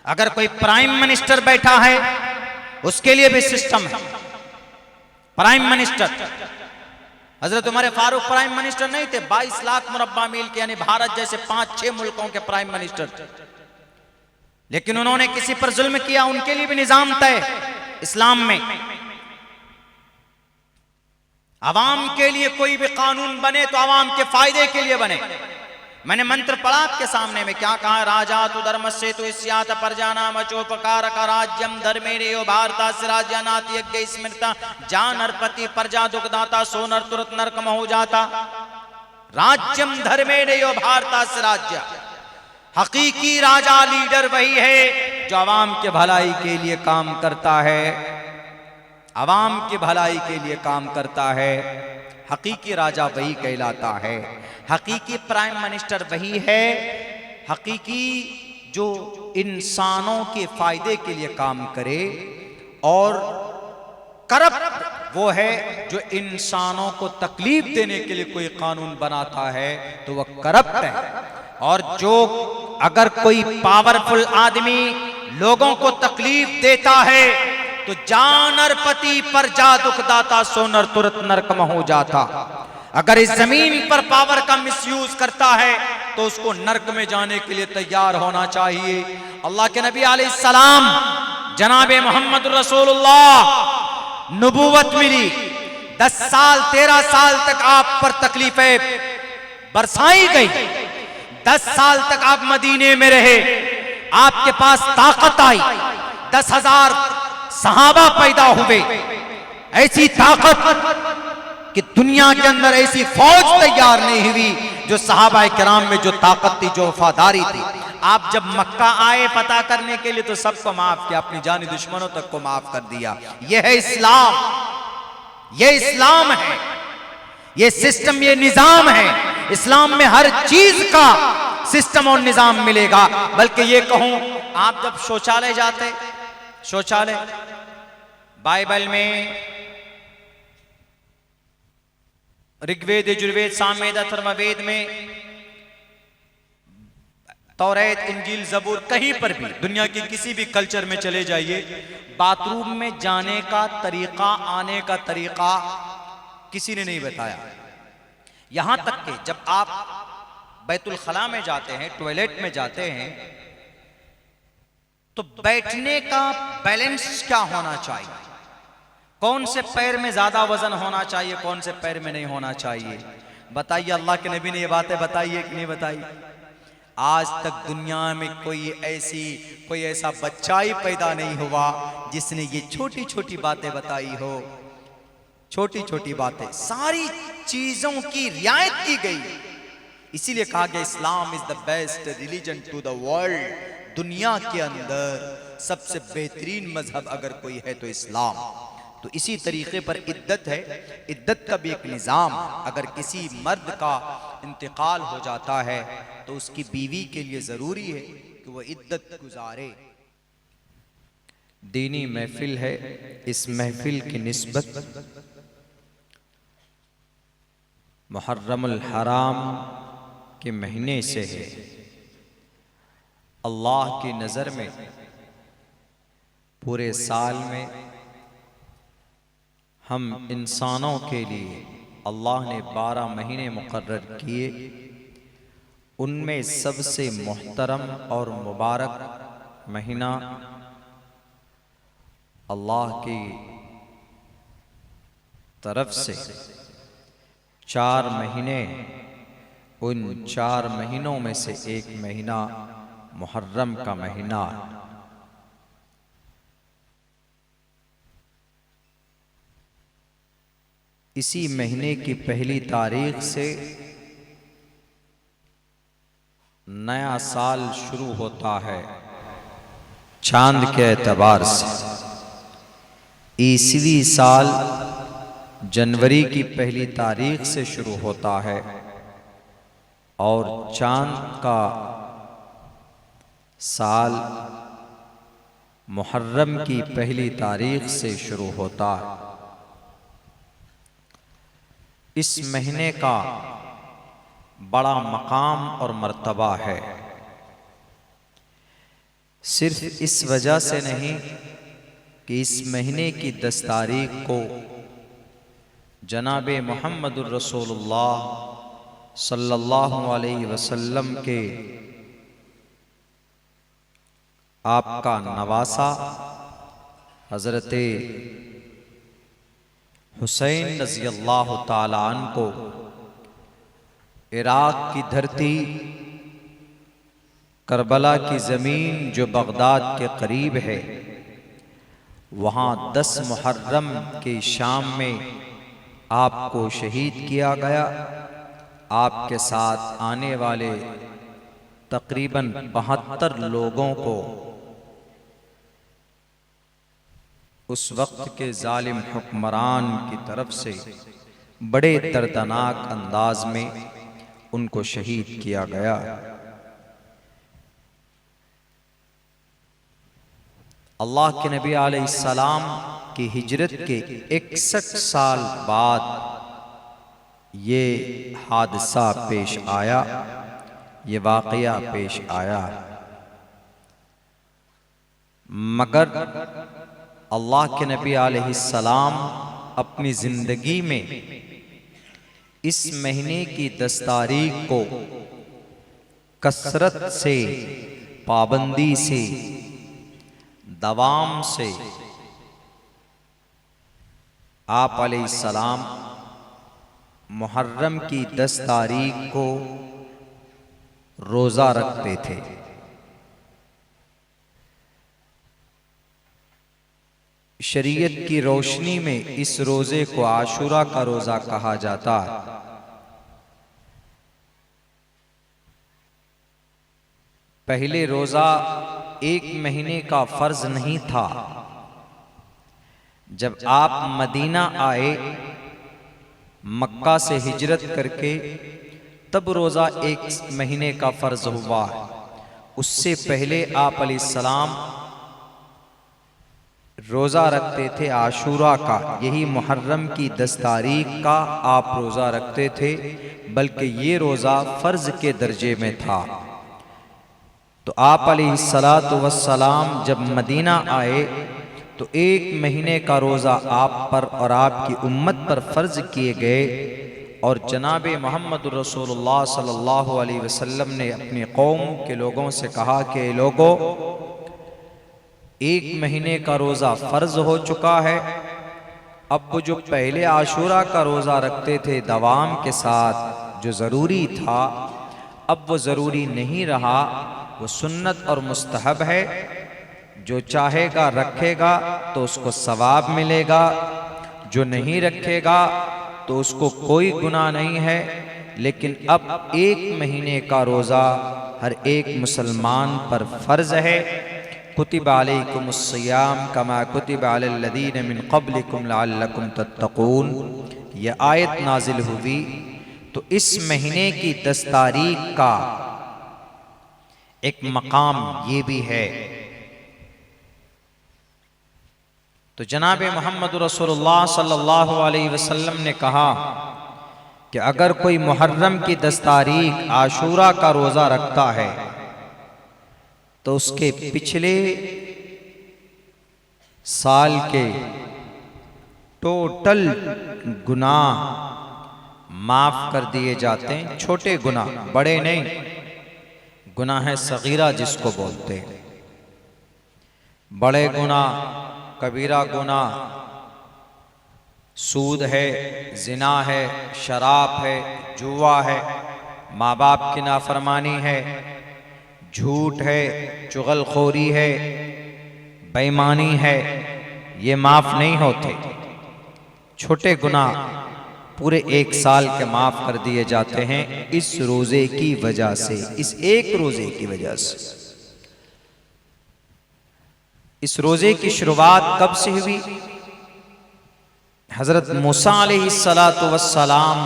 अगर कोई prime minister बैठा है उसके लिए भी सिस्टम है। प्राइम मिनिस्टर, हजरत उमर फारूक प्राइम मिनिस्टर नहीं थे, 22 लाख मुरब्बा मील के यानी भारत जैसे 5-6 मुल्कों के प्राइम मिनिस्टर थे, लेकिन उन्होंने किसी पर जुल्म किया, उनके लिए भी निजाम तय इस्लाम में। अवाम के लिए कोई भी कानून बने तो अवाम के फायदे के लिए बने। मैंने मंत्र पढ़ा आपके सामने में, क्या कहा? राजा तो धर्म से तो इस्यात परजाना मचोपकार का राज्यम धर्मे रे भारता राज्य नाती यज्ञ स्मृता जा नरपति प्रजा दुखदाता सो नर तुरंत नरकम हो जाता। राज्यम धर्मे रे भारता राज्य, हकीकी राजा लीडर वही है जो अवाम के भलाई के लिए काम करता है, अवाम की भलाई के लिए काम करता है। हकीकी राजा वही कहलाता है, हकीकी प्राइम मिनिस्टर वही है, हकीकी जो इंसानों के फायदे के लिए काम करे। और करप्ट वो है जो इंसानों को तकलीफ देने के लिए कोई कानून बनाता है तो वह करप्ट है। और जो अगर कोई पावरफुल आदमी लोगों को तकलीफ देता है तो जानरपति पर जा दुखदाता सोनर तुरंत नरकम हो जाता। अगर इस जमीन पर पावर का मिसयूज करता है तो उसको नरक में जाने के लिए तैयार होना चाहिए। अल्लाह के नबी अलैहिस्सलाम जनाबे मोहम्मद रसूलुल्लाह नबूवत मिली, 10 साल 13 साल तक आप पर तकलीफें बरसाई गई, 10 साल तक आप मदीने में रहे, आपके पास ताकत आई, 10,000 सहाबा पैदा हुए, ऐसी ताकत कि दुनिया के अंदर ऐसी फौज तैयार नहीं हुई जो सहाबा किराम में जो ताकत थी, जो वफादारी थी। आप जब मक्का आए पता करने के लिए तो सबको माफ किया, अपनी जानी दुश्मनों तक को माफ कर दिया। यह है इस्लाम, यह इस्लाम है, यह सिस्टम, यह निजाम है। इस्लाम में हर चीज का सिस्टम और निजाम मिलेगा। बल्कि ये कहूं, आप जब शौचालय जाते, शौचालय बाइबल में ऋग्वेद यजुर्वेद सामवेद अथर्ववेद में तौरात इंजील जबूर कहीं पर भी दुनिया के किसी भी कल्चर में चले जाइए, बाथरूम में जाने का तरीका, आने का तरीका किसी ने नहीं बताया। यहां तक कि जब आप बैतुल खला में जाते हैं, टॉयलेट में जाते हैं, तो बैठने का बैलेंस क्या होना चाहिए, कौन से पैर में ज्यादा वजन होना चाहिए, कौन से पैर में नहीं होना चाहिए, बताइए। अल्लाह के नबी ने ये बातें बताई है कि नहीं बताई? आज तक दुनिया में कोई ऐसा बच्चा ही पैदा नहीं हुआ जिसने ये छोटी छोटी बातें बताई हो। छोटी छोटी बातें, सारी चीजों की रियायत की गई। इसीलिए कहा गया Islam is the best religion to the world. दुनिया के अंदर सबसे बेहतरीन मजहब अगर कोई है तो इस्लाम। तो इसी तरीके पर इद्दत है, इद्दत का भी एक निज़ाम। अगर किसी मर्द का इंतकाल हो जाता है तो उसकी बीवी के लिए ज़रूरी है कि वह इद्दत गुजारे। दीनी महफिल है, इस महफिल की निस्बत मुहर्रमुल हराम के महीने से है। अल्लाह की नज़र में पूरे साल में हम इंसानों के लिए अल्लाह ने 12 महीने मुकर्रर किए, उनमें सबसे मुहतरम और मुबारक महीना अल्लाह की तरफ से 4 महीने, उन 4 महीनों में से एक महीना मुहर्रम का महीना। इसी महीने की पहली तारीख से नया साल शुरू होता है चांद के एतबार से। ईसवी साल जनवरी की पहली तारीख से शुरू होता है और चांद का साल मुहर्रम की पहली तारीख से शुरू होता है। इस महीने का बड़ा मकाम और मर्तबा है। सिर्फ इस वजह से नहीं कि इस महीने की 10 तारीख को जनाब मुहम्मदुर रसूलुल्लाह सल्लल्लाहु अलैहि वसल्लम के आपका नवासा हज़रत हुसैन रज़ी अल्लाह ताला अन्हु को इराक़ की धरती करबला की ज़मीन जो बगदाद के करीब है, वहाँ 10 मुहर्रम के शाम में आपको शहीद किया गया। आपके साथ आने वाले तकरीबन 72 लोगों को उस वक्त के जालिम हुक्मरान की तरफ से बड़े दर्दनाक अंदाज में उनको शहीद किया गया। अल्लाह के नबी अलैहिस्सलाम की हिजरत के 61 साल बाद ये हादसा पेश आया, ये वाक़या पेश आया। मगर अल्लाह के नबी अलैहिस्सलाम अपनी ज़िंदगी में इस महीने की 10 तारीख को कसरत से, पाबंदी से, दवाम से आप अलैहिस्सलाम मुहर्रम की 10 तारीख को रोज़ा रखते थे। शरीयत की रोशनी में इस रोज़े को आशूरा का रोज़ा कहा जाता है। पहले रोज़ा 1 महीने का फ़र्ज नहीं था। जब आप मदीना आए मक्का से हिजरत करके, तब रोज़ा 1 महीने का फ़र्ज हुआ। उससे पहले आप अलैहिस्सलाम रोज़ा रखते थे आशूरा का, यही मुहर्रम की 10 तारीख का आप रोज़ा रखते थे, बल्कि ये रोज़ा फ़र्ज के दर्जे में था। तो आप अलैहिस्सलातु वस्सलाम जब मदीना आए तो 1 महीने का रोज़ा आप पर और आपकी उम्मत पर फ़र्ज किए गए। और जनाब मुहम्मदुर रसूलुल्लाह सल्लल्लाहु अलैहि वसल्लम ने अपनी कौम के लोगों से कहा कि लोगों, 1 महीने का रोज़ा फ़र्ज हो चुका है। अब वो जो पहले आशूरा का रोज़ा रखते थे दवाम के साथ, जो ज़रूरी था, अब वो ज़रूरी नहीं रहा, वो सुन्नत और मुस्तहब है। जो चाहेगा रखेगा तो उसको सवाब मिलेगा, जो नहीं रखेगा तो उसको कोई गुनाह नहीं है। लेकिन अब 1 महीने का रोज़ा हर एक मुसलमान पर फ़र्ज़ है। कुतिबा अलैकुमुस्सियाम कमा कुतिबा अलल्लज़ीना मिन क़ब्लिकुम लअल्लकुम तत्तक़ून, यह आयत नाजिल हुई। तो इस महीने की 10 तारीख का एक मकाम ये भी है। तो जनाब मुहम्मद रसूलुल्लाह सल्लल्लाहु अलैहि वसल्लम ने कहा कि अगर कोई मुहर्रम की 10 तारीख आशूरा का रोज़ा रखता है तो उसके पिछले साल के टोटल गुनाह माफ़ कर दिए जाते हैं। छोटे गुनाह, बड़े नहीं, गुनाह सगीरा जिसको बोलते हैं। बड़े गुनाह, कबीरा गुनाह, सूद है, ज़िना है, शराब है, जुआ है, माँ बाप की नाफरमानी है, झूठ है, चुगलखोरी है, बेईमानी है, ये माफ़ नहीं होते। छोटे गुनाह पूरे 1 साल के माफ़ कर दिए जाते हैं इस रोज़े की वजह से, इस एक रोज़े की वजह से। इस रोज़े की शुरुआत कब से हुई? हज़रत मूसा अलैहिस्सलातु वस्सलाम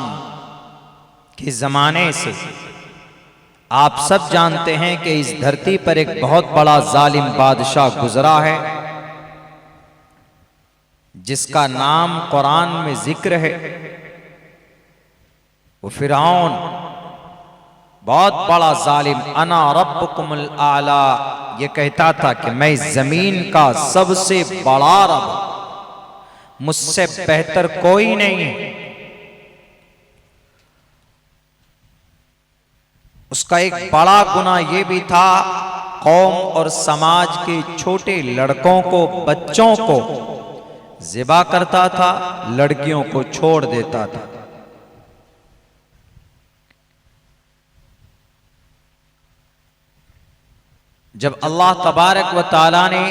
के ज़माने से। आप सब जानते हैं कि इस धरती पर एक बहुत बड़ा जालिम बादशाह गुजरा है, जिसका नाम कुरान में जिक्र है। वो फिरौन बहुत बड़ा जालिम, अना रब्बुकुमुल आला, ये कहता था कि मैं जमीन का सबसे बड़ा रब, मुझसे बेहतर कोई नहीं है। उसका एक बड़ा गुनाह ये भी था, कौम और समाज के छोटे लड़कों को, बच्चों को ज़िबा करता था, लड़कियों को छोड़ देता था। जब अल्लाह तबारक व तआला ने,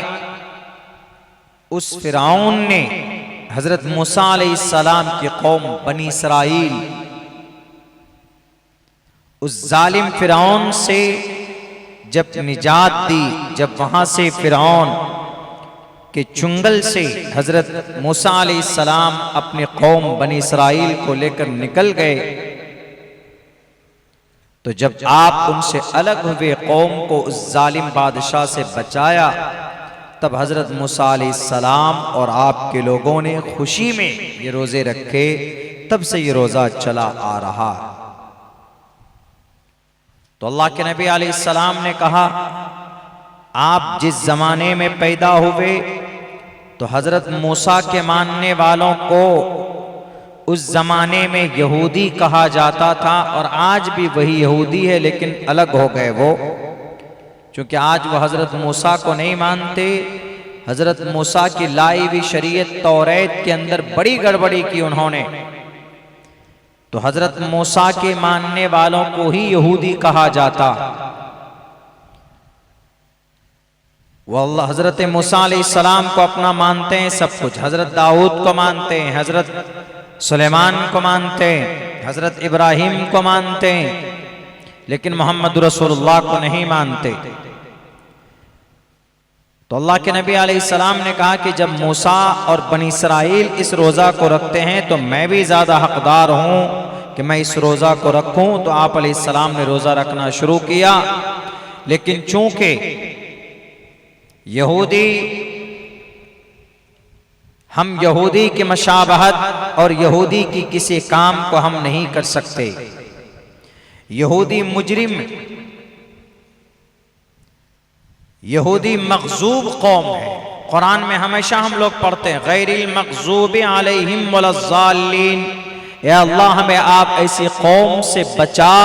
उस फिरौन ने हजरत मूसा अलैहिस्सलाम की कौम बनी इसराइल, उस जालिम फिरौन से जब निजात दी, जब वहां से फिरौन के चुंगल से हजरत मूसा अलैहिस्सलाम अपने कौम बनी इसराइल को लेकर निकल गए, तो जब आप उनसे अलग हुए, कौम को उस जालिम बादशाह से बचाया, तब हजरत मूसा अलैहिस्सलाम और आपके लोगों ने खुशी में ये रोजे रखे। तब से ये रोजा चला आ रहा। तो अल्लाह के नबी अलैहिस्सलाम ने कहा, आप जिस जमाने में पैदा हुए तो हजरत मूसा के मानने वालों को उस जमाने में यहूदी कहा जाता था, और आज भी वही यहूदी है, लेकिन अलग हो गए वो, क्योंकि आज वो हजरत मूसा को नहीं मानते। हजरत मूसा की लाई हुई शरीयत तौरात के अंदर बड़ी गड़बड़ी की उन्होंने, तो हजरत मूसा के मानने वालों को ही यहूदी कहा जाता। वो अल्लाह हजरत मूसा अलैहिस्सलाम को अपना मानते हैं सब कुछ, हजरत दाऊद को मानते हैं, हजरत सुलेमान को मानते हैं, हजरत इब्राहिम को मानते हैं, लेकिन मोहम्मद रसूलुल्लाह को नहीं मानते। तो अल्लाह के नबी अलैहिस्सलाम ने कहा कि जब मूसा और बनी इसराइल इस रोज़ा को रखते हैं तो मैं भी ज़्यादा हकदार हूँ कि मैं इस रोज़ा को रखूँ। तो आप अलैहिस्सलाम ने रोज़ा रखना शुरू किया, लेकिन चूंकि यहूदी, हम यहूदी की मशाबहत और यहूदी की किसी काम को हम नहीं कर सकते। यहूदी मुजरिम, यहूदी मग़ज़ूब कौम है। कुरान में हमेशा हम लोग पढ़ते हैं, गैरिल मग़ज़ूबि अलैहिम वलज़्ज़ालीन, या अल्लाह हमें आप ऐसी कौम से बचा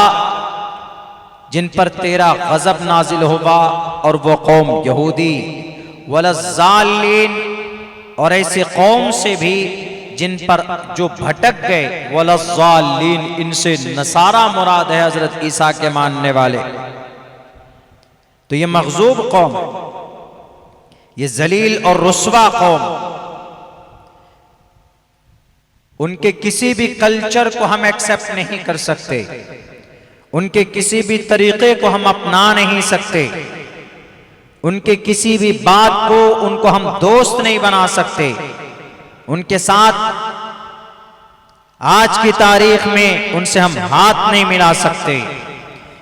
जिन पर तेरा गज़ब नाजिल होगा, और वो कौम यहूदी, वलज़्ज़ालीन, और ऐसी कौम से भी जिन पर जो भटक गए, वलज़्ज़ालीन, इनसे नसारा मुराद है, हजरत ईसा के मानने वाले। तो ये मग़ज़ूब कौम, ये जलील और रुस्वा कौम, उनके किसी भी कल्चर को हम एक्सेप्ट नहीं कर सकते, उनके किसी भी तरीके को हम अपना नहीं सकते, उनके किसी भी बात को, उनको हम दोस्त नहीं बना सकते, उनके साथ आज की तारीख में उनसे हम हाथ नहीं मिला सकते।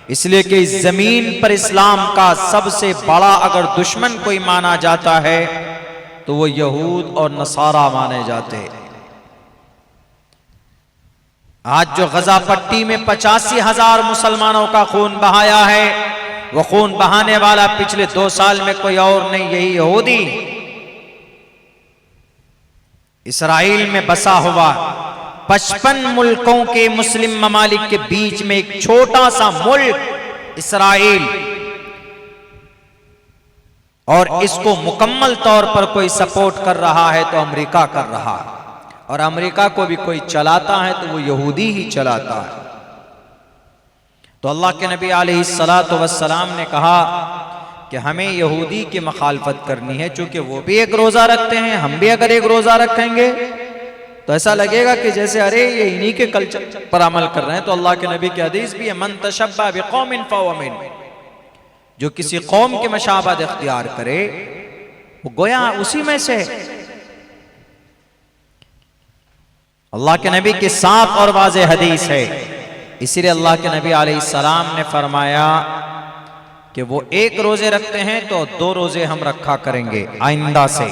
इसलिए कि इस जमीन पर इस्लाम का सबसे बड़ा अगर दुश्मन कोई माना जाता है तो वो यहूद और नसारा माने जाते हैं। आज जो गजा पट्टी में 85,000 मुसलमानों का खून बहाया है, वो खून बहाने वाला पिछले 2 साल में कोई और नहीं, यही यहूदी इसराइल में बसा हुआ 55 मुल्कों के मुस्लिम ममालिक के बीच में एक छोटा सा मुल्क इसराइल, और इसको मुकम्मल तौर पर कोई सपोर्ट कर रहा है तो अमेरिका कर रहा है, और अमेरिका को भी कोई चलाता है तो वो यहूदी ही चलाता है। तो अल्लाह के नबी अलैहिस्सलातु वस्सलाम ने कहा कि हमें यहूदी की मुखालफत करनी है, चूंकि वो भी एक रोज़ा रखते हैं, हम भी अगर एक रोज़ा रखेंगे तो ऐसा लगेगा कि जैसे अरे ये इन्हीं के कल्चर पर अमल कर रहे हैं। तो अल्लाह के नबी की हदीस भी है, मन तशब्बह बिक़ौमिन फहुव मिन्हुम, जो किसी कौम के मशाबहत इख्तियार करे वो गोया उसी में से। अल्लाह के नबी की साफ और वाज़ेह हदीस है, इसीलिए अल्लाह के नबी अलैहिस्सलाम ने फरमाया कि वो एक रोजे रखते हैं तो 2 रोजे हम रखा करेंगे आइंदा से।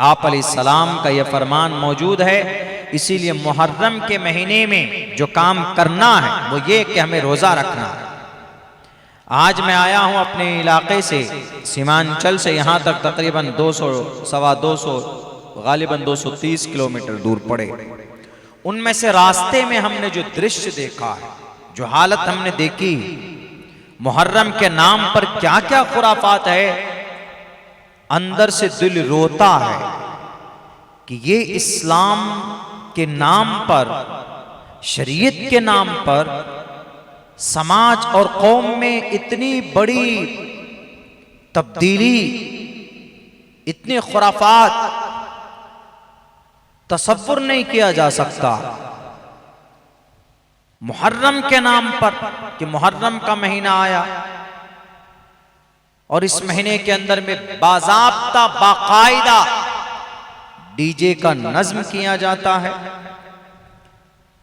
आप अलैहिस्सलाम का यह फरमान मौजूद है। इसीलिए मुहर्रम के महीने में जो काम करना है वो ये कि हमें रोजा रखना है। आज मैं आया हूं अपने इलाके से, सीमांचल से यहां तक तकरीबन 200 सवा 200 गालिबन 230 किलोमीटर दूर पड़े। उनमें से रास्ते में हमने जो दृश्य देखा है, जो हालत हमने देखी, मुहर्रम के नाम पर क्या क्या खुराफात है, अंदर से दिल रोता है कि ये इस्लाम के नाम पर, शरीयत के नाम पर समाज और कौम में इतनी बड़ी तब्दीली, इतने खुराफात तसव्वुर नहीं किया जा सकता। मुहर्रम के नाम पर, कि मुहर्रम का महीना आया और इस महीने के अंदर में बाज़ाब्ता बाकायदा डीजे का नज्म किया जाता है,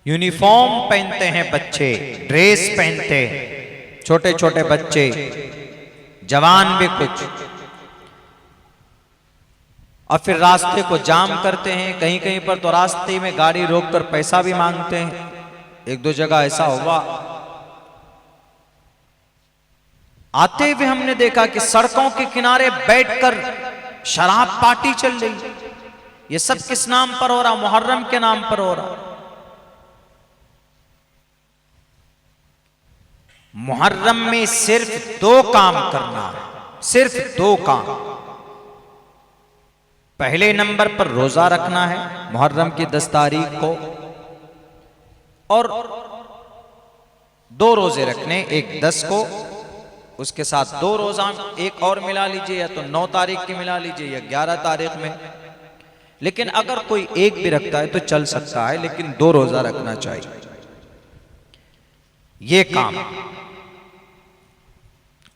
यूनिफॉर्म पहनते हैं बच्चे, ड्रेस पहनते हैं छोटे छोटे बच्चे, जवान भी कुछ, और फिर रास्ते को जाम करते हैं। कहीं कहीं पर तो रास्ते में गाड़ी रोककर पैसा भी मांगते हैं। एक दो जगह ऐसा हुआ, आते हुए हमने देखा कि सड़कों के किनारे बैठकर शराब पार्टी चल रही। ये सब किस नाम पर हो रहा? मुहर्रम के नाम पर हो रहा। मुहर्रम में सिर्फ 2 काम करना है, सिर्फ 2 काम। पहले नंबर पर रोजा रखना है मुहर्रम की 10 तारीख को, और 2 रोजे रखने, एक 10 को, उसके साथ 2 रोजा एक और मिला लीजिए, या तो 9 तारीख की मिला लीजिए या 11 तारीख में। लेकिन अगर कोई एक भी रखता है तो चल सकता है, लेकिन 2 रोजा रखना चाहिए। ये काम।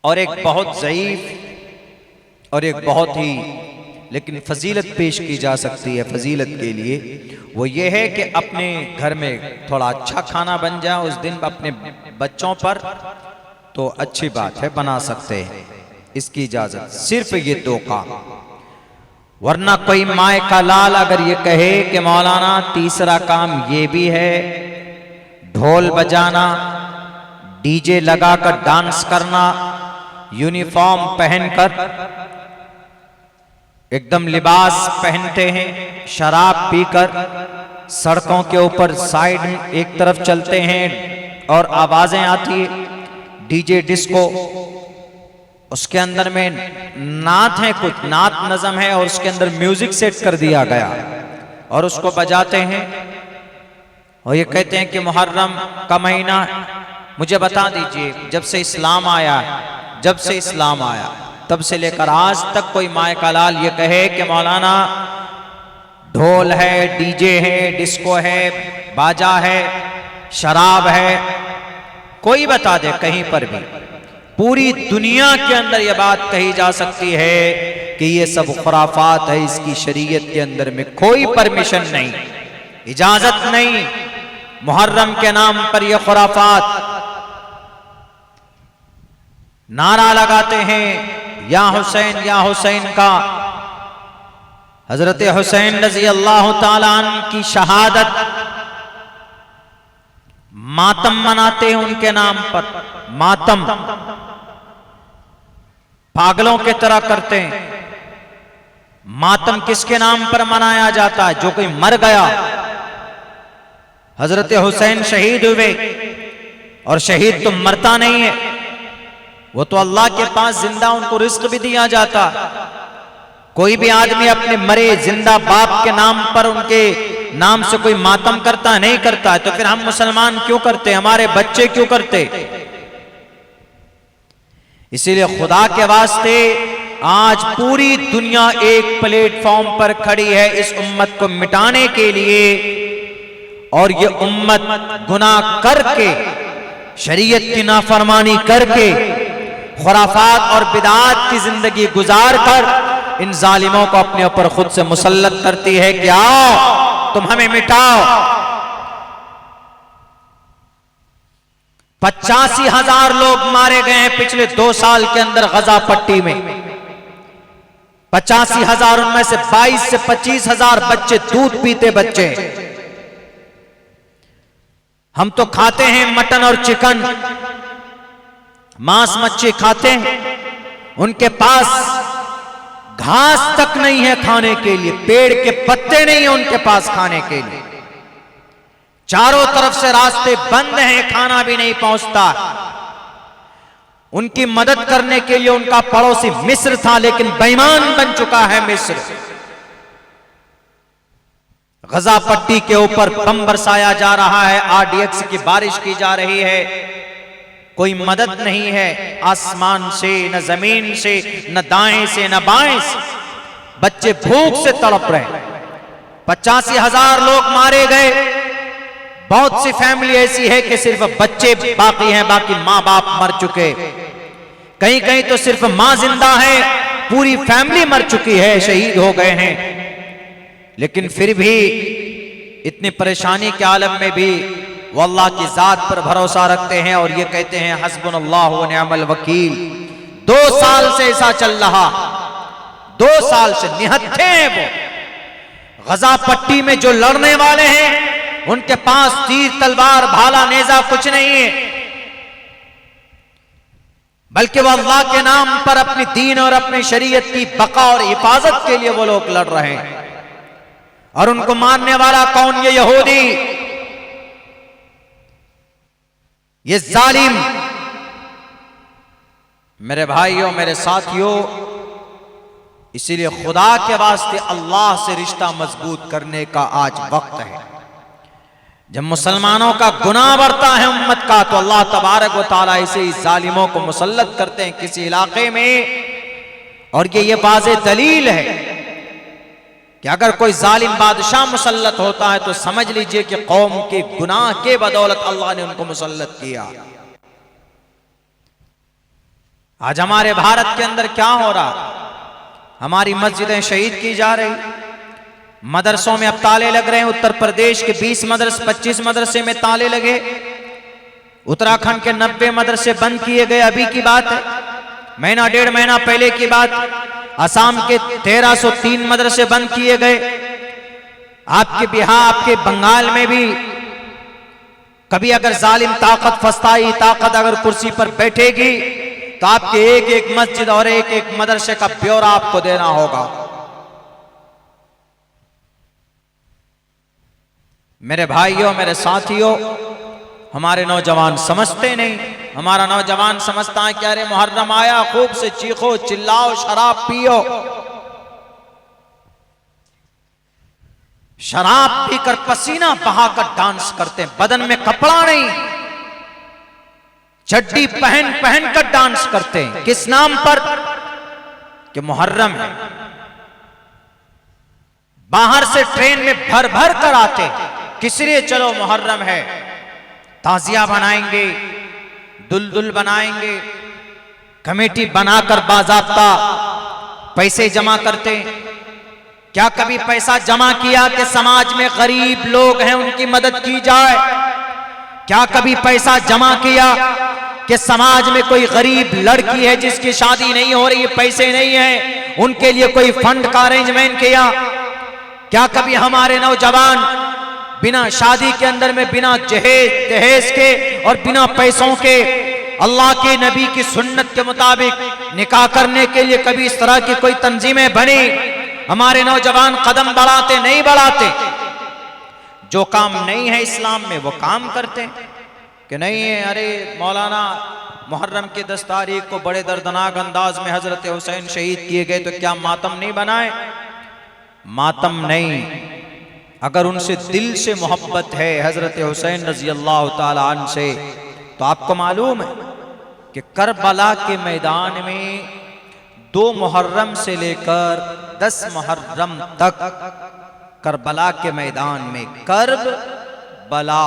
और एक बहुत ज़ईफ और एक बहुत ही लेकिन फजीलत पेश की जा सकती है फजीलत के लिए, वो ये है कि अपने घर में थोड़ा अच्छा खाना बन जाए उस दिन अपने बच्चों पर, तो अच्छी बात है, बना सकते हैं, इसकी इजाजत। सिर्फ ये 2 काम। वरना कोई माए का लाल अगर ये कहे कि मौलाना तीसरा काम ये भी है, ढोल बजाना, डीजे लगाकर डांस करना, यूनिफॉर्म पहनकर, एकदम लिबास पहनते हैं, शराब पीकर सड़कों के ऊपर साइड एक तरफ चलते हैं और आवाजें आती है, डीजे डिस्को, उसके अंदर में नात है, कुछ नात नज़म है और उसके अंदर म्यूजिक सेट कर दिया गया और उसको बजाते हैं और ये कहते हैं कि मुहर्रम का महीना। मुझे बता दीजिए, जब से इस्लाम आया, जब से इस्लाम आया तब से लेकर आज तक कोई माए का लाल ये कहे कि मौलाना ढोल है, डीजे है, डिस्को है, बाजा है, शराब है, कोई बता दे कहीं पर भी। पूरी दुनिया के अंदर यह बात कही जा सकती है कि ये सब खुराफात है, इसकी शरीयत के अंदर में कोई परमिशन नहीं, इजाजत नहीं। मुहर्रम के नाम पर ये खुराफात नारा लगाते हैं या हुसैन का। हजरत हुसैन रजी अल्लाह ताला अन्हु की शहादत, मातम मनाते हैं उनके नाम पर, मातम पागलों के तरह करते हैं। मातम किसके नाम पर मनाया जाता है? जो कोई मर गया। हजरत हुसैन शहीद हुए और शहीद तो मरता नहीं है, वो तो अल्लाह के पास जिंदा, उनको रिस्क भी दिया जाता। कोई भी आदमी अपने मरे जिंदा बाप के नाम पर, उनके नाम से कोई मातम करता नहीं करता है, तो फिर हम मुसलमान क्यों करते, हमारे बच्चे क्यों करते? इसीलिए खुदा के वास्ते आज पूरी दुनिया एक प्लेटफॉर्म पर खड़ी है इस उम्मत को मिटाने के लिए, और ये उम्मत गुनाह करके, शरीयत की नाफरमानी करके, खुराफात और बिदात की जिंदगी गुजार कर इन जालिमों को अपने ऊपर खुद से मुसल्लत करती है कि आओ तुम हमें मिटाओ। 85,000 लोग मारे गए हैं पिछले 2 साल के अंदर गजा पट्टी में। 85,000, उनमें से 22 से 25,000 बच्चे, दूध पीते बच्चे। हम तो खाते हैं मटन और चिकन, मांस मच्छी खाते हैं, उनके पास घास तक नहीं है खाने के लिए, पेड़ के पत्ते नहीं है उनके पास खाने के लिए, चारों तरफ से रास्ते बंद हैं, खाना भी नहीं पहुंचता। उनकी मदद करने के लिए उनका पड़ोसी मिस्र था, लेकिन बेईमान बन चुका है मिस्र। गजा पट्टी के ऊपर बम बरसाया जा रहा है, RDX की बारिश की जा रही है, कोई मदद नहीं है आसमान से, न जमीन से, न दाएं से, न बाएं से। बच्चे भूख से तड़प रहे, 85,000 लोग मारे गए। बहुत सी फैमिली ऐसी है कि सिर्फ बच्चे बाकी हैं, बाकी मां बाप मर चुके, कहीं कहीं तो सिर्फ मां जिंदा है, पूरी फैमिली मर चुकी है, शहीद हो गए हैं। लेकिन फिर भी इतनी परेशानी के आलम में भी वो अल्लाह की जात पर भरोसा रखते हैं और ये कहते हैं हस्बुनल्लाह व निअमल वकील। 2 साल से ऐसा चल रहा, 2 साल से निहत्थे हैं वो। गजा पट्टी में जो लड़ने वाले हैं उनके पास तीर तलवार भाला नेजा कुछ नहीं है, बल्कि वो अल्लाह के नाम पर अपनी दीन और अपनी शरीयत की बका और हिफाजत के लिए वो लोग लड़ रहे हैं। और उनको मारने वाला कौन? ये यहूदी, ये जालिम। मेरे भाइयों, मेरे साथियों, इसीलिए खुदा के वास्ते अल्लाह से रिश्ता मजबूत करने का आज वक्त है। जब मुसलमानों का गुनाह बढ़ता है उम्मत का, तो अल्लाह तबारक व तआला ऐसे ही जालिमों को मुसल्लत करते हैं किसी इलाके में। और ये वाज़े दलील है कि अगर कोई जालिम बादशाह मुसल्लत होता है तो समझ लीजिए कि कौम के गुनाह के बदौलत अल्लाह ने उनको मुसल्लत किया। आज हमारे भारत के अंदर क्या हो रहा? हमारी मस्जिदें शहीद की जा रही, मदरसों में अब ताले लग रहे हैं। उत्तर प्रदेश के 20 मदरसे, 25 मदरसे में ताले लगे, उत्तराखंड के 90 मदरसे बंद किए गए, अभी की बात है, महीना 1.5 महीना पहले की बात। असम के 1303 मदरसे बंद किए गए। आपके बिहार, आपके बंगाल में भी कभी अगर जालिम ताकत, फस्ताई ताकत अगर कुर्सी पर बैठेगी तो आपके एक एक मस्जिद और एक एक मदरसे का ब्यौरा आपको देना होगा। मेरे भाइयों, मेरे साथियों, हमारे नौजवान समझते नहीं। हमारा नौजवान समझता है कि अरे मुहर्रम आया, खूब से चीखो चिल्लाओ, शराब पियो। शराब पीकर पसीना बहाकर डांस करते हैं, बदन में कपड़ा नहीं, चड्डी पहन पहन कर डांस करते हैं। किस नाम पर? कि मुहर्रम है। बाहर से ट्रेन में भर भर कर आते, किस लिए? चलो मुहर्रम है, ताजिया बनाएंगे, दुलदुल बनाएंगे, कमेटी बनाकर बाज़ाब्ता पैसे जमा करते। क्या कभी पैसा जमा किया कि समाज में गरीब लोग हैं उनकी मदद की जाए? क्या कभी पैसा जमा किया कि समाज में कोई गरीब लड़की है जिसकी शादी नहीं हो रही, पैसे नहीं है, उनके लिए कोई फंड का अरेंजमेंट किया? क्या कभी हमारे नौजवान बिना शादी के अंदर में, बिना दहेज के और बिना पैसों के, अल्लाह के नबी की सुन्नत के मुताबिक निकाह करने के लिए कभी इस तरह की कोई तंजीमें बनी? हमारे नौजवान कदम बढ़ाते नहीं बढ़ाते? जो काम नहीं है इस्लाम में वो काम करते कि नहीं है। अरे मौलाना, मुहर्रम की 10 तारीख को बड़े दर्दनाक अंदाज में हजरत हुसैन शहीद किए गए, तो क्या मातम नहीं बनाए? मातम नहीं, अगर उनसे दिल से मोहब्बत है हजरत हुसैन रजी अल्लाह ताला अन्हु से, तो आपको मालूम है कि करबला के मैदान में 2 मुहर्रम से लेकर 10 मुहर्रम तक करबला के मैदान में, करबला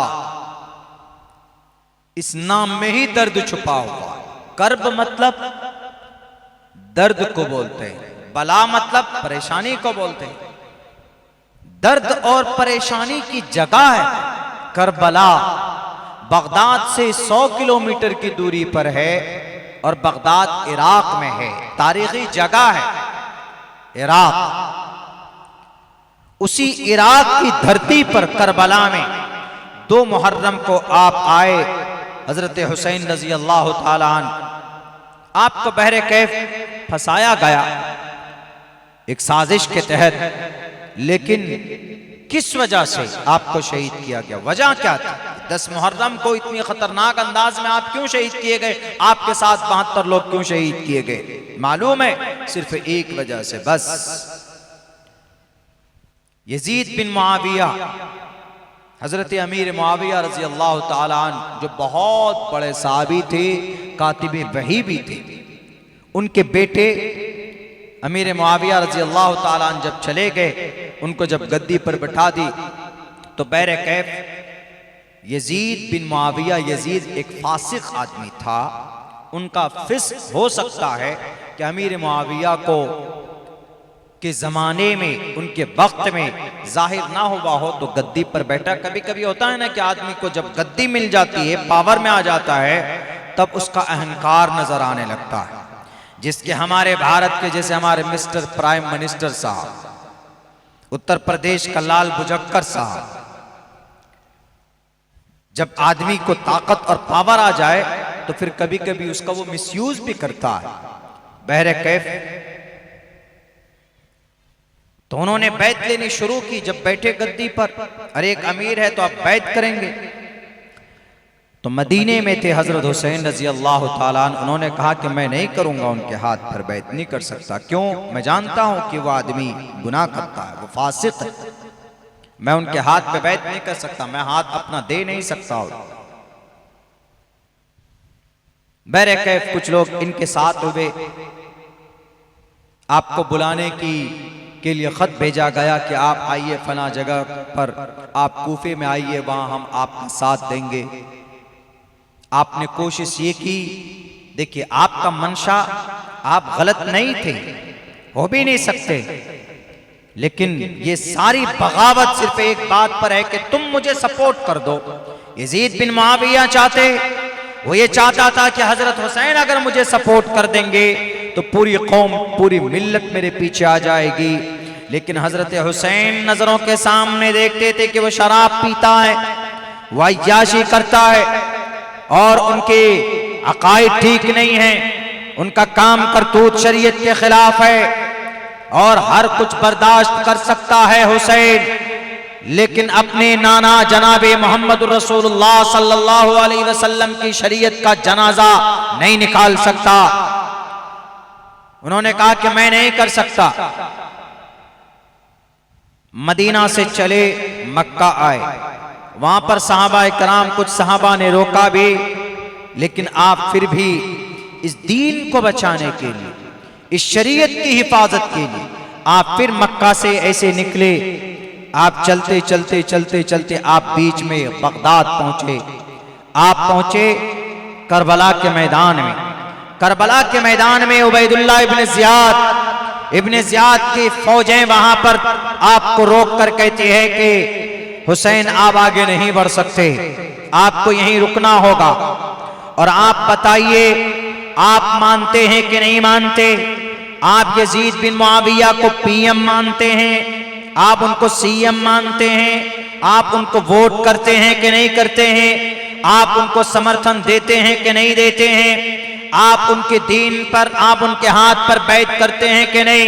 इस नाम में ही दर्द छुपा हुआ। कर्ब मतलब दर्द को बोलते हैं, बला मतलब परेशानी को बोलते हैं। दर्द और परेशानी की जगह है करबला। बगदाद से 100 किलोमीटर की दूरी पर है और बगदाद इराक में है, तारीखी जगह है इराक। उसी इराक की धरती पर करबला में 2 मुहर्रम को आप आए, हजरत हुसैन रजी अल्लाह ताला अन्हु आपको बहरे कैफ फंसाया गया एक साजिश के तहत, लेकिन किस वजह से आपको शहीद किया गया? वजह क्या थी? 10 मुहर्रम को इतनी खतरनाक अंदाज में आप क्यों शहीद किए गए? आपके साथ 72 लोग क्यों शहीद किए गए? मालूम है, सिर्फ एक वजह से बस। यजीद बिन मुआविया, हजरत अमीर मुआविया रजी अल्लाह ताला अन्हु, जो बहुत बड़े साहबी थे, कातिबे वही भी थे, उनके बेटे अमीर मुआविया रजी अल्लाह ताला अन्हु जब चले गए, उनको जब गद्दी पर बैठा दी, तो बहरे कैफ यजीद बिन मुआविया, यजीद एक फासिक आदमी था, उनका फिस्क हो सकता है कि अमीर मुआविया को के ज़माने में, उनके वक्त में जाहिर ना हुआ हो तो गद्दी पर बैठा। कभी कभी होता है ना कि आदमी को जब गद्दी मिल जाती है, पावर में आ जाता है, तब उसका अहंकार नजर आने लगता है। जिसके हमारे भारत के, जैसे हमारे मिस्टर प्राइम मिनिस्टर साहब, उत्तर प्रदेश का लाल बुझक्कर साहब, जब आदमी को ताकत और पावर आ जाए तो फिर कभी कभी उसका वो मिसयूज भी करता है। बहरे कैफ तो उन्होंने बैत लेनी शुरू की। जब बैठे गद्दी पर, अरे एक अमीर है तो आप बैत करेंगे। तो मदीने में थे हजरत हुसैन रजी अल्लाह ताला अन्हु, उन्होंने कहा कि मैं नहीं करूंगा उनके हाथ पर बैत, नहीं कर सकता। क्यों? मैं जानता हूं कि वो आदमी गुनाह करता है, वो फासिक है, मैं उनके हाथ पे बैत नहीं कर सकता, मैं हाथ अपना दे नहीं सकता। बहरे कैफ कुछ लोग इनके साथ हुए, आपको बुलाने के लिए खत भेजा गया कि आप आइए फला जगह पर, आप कूफे में आइए, वहां हम आपका साथ देंगे। आपने कोशिश ये की, देखिए आपका मंशा, आप गलत नहीं थे, हो भी नहीं सकते, लेकिन ये सारी बगावत सिर्फ एक बात पर है कि तुम मुझे सपोर्ट कर दो। यजीद बिन मुआविया चाहते, वो ये चाहता था कि हजरत हुसैन अगर मुझे सपोर्ट कर देंगे तो पूरी कौम, पूरी मिल्लत मेरे पीछे आ जाएगी। लेकिन हजरत हुसैन नजरों के सामने देखते थे कि वो शराब पीता है, वह अय्याशी करता है, और उनके अकायद ठीक नहीं है, उनका काम करतूत शरीयत के खिलाफ है, और हर कुछ बर्दाश्त कर सकता है हुसैन, लेकिन अपने नाना जनाबे मोहम्मद रसूलुल्लाह सल्लल्लाहु अलैहि वसल्लम की शरीयत का जनाजा नहीं निकाल सकता। उन्होंने कहा कि मैं नहीं कर सकता। मदीना से चले, मक्का आए, वहां पर सहाबा इकराम, कुछ सहाबा ने रोका भी, लेकिन आप फिर भी इस दीन को बचाने के लिए, इस शरीयत की हिफाजत के लिए आप फिर मक्का से ऐसे निकले। आप चलते चलते चलते चलते आप बीच में बगदाद पहुंचे। आप पहुंचे करबला के मैदान में। करबला के मैदान में उबैदुल्लाह इब्न ज़ियाद की फौजें वहां पर आपको रोक कर कहती है कि हुसैन आप आगे नहीं बढ़ सकते, आपको यहीं रुकना होगा, और आप बताइए आप मानते हैं कि नहीं मानते? आप यजीद बिन मुआविया को पीएम मानते हैं, आप उनको सीएम मानते हैं, आप उनको वोट करते हैं कि नहीं करते हैं, आप उनको समर्थन देते हैं कि नहीं देते हैं, आप उनके दीन पर, आप उनके हाथ पर बैत करते हैं कि नहीं,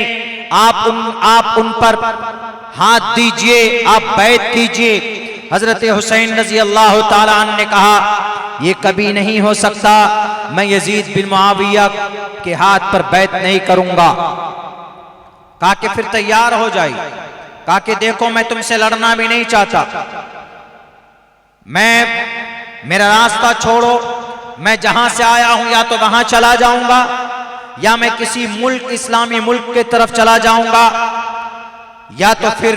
आप उन पर हाथ दीजिए, आप बैत कीजिए। हजरत हुसैन रजी अल्लाह ताला अन्हु ने कहा ये कभी नहीं हो सकता, मैं यजीद बिन मुआविया के हाथ पर बैत नहीं करूंगा। कहा कि फिर तैयार हो जाए। कहा कि देखो मैं तुमसे लड़ना भी नहीं चाहता, मेरा रास्ता छोड़ो, मैं जहां से आया हूं या तो वहां चला जाऊंगा, या मैं किसी मुल्क, इस्लामी मुल्क के तरफ चला जाऊंगा, या तो फिर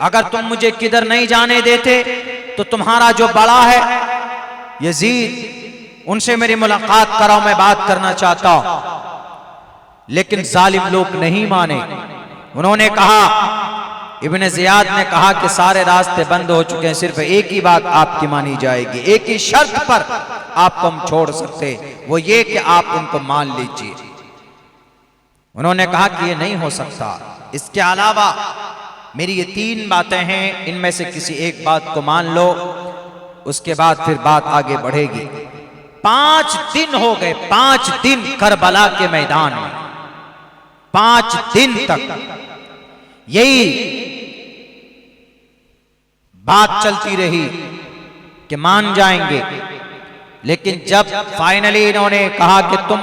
अगर तुम मुझे किधर नहीं जाने देते तो तुम्हारा जो बड़ा है यजीद, उनसे मेरी मुलाकात कराओ, मैं बात करना चाहता हूं। लेकिन जालिम लोग नहीं माने। उन्होंने कहा, इब्न ज़ियाद ने कहा कि सारे रास्ते बंद हो चुके हैं, सिर्फ एक ही बात आपकी मानी जाएगी, एक ही शर्त पर आपको हम छोड़ सकते, वो ये कि आप उनको मान लीजिए। उन्होंने कहा कि ये नहीं हो सकता, इसके अलावा मेरी ये 3 बातें हैं, इनमें से किसी एक बात को मान लो, उसके बाद फिर बात आगे बढ़ेगी। 5 दिन हो गए, 5 दिन करबला के मैदान में, 5 दिन तक यही बात चलती रही कि मान जाएंगे। लेकिन जब फाइनली इन्होंने कहा कि तुम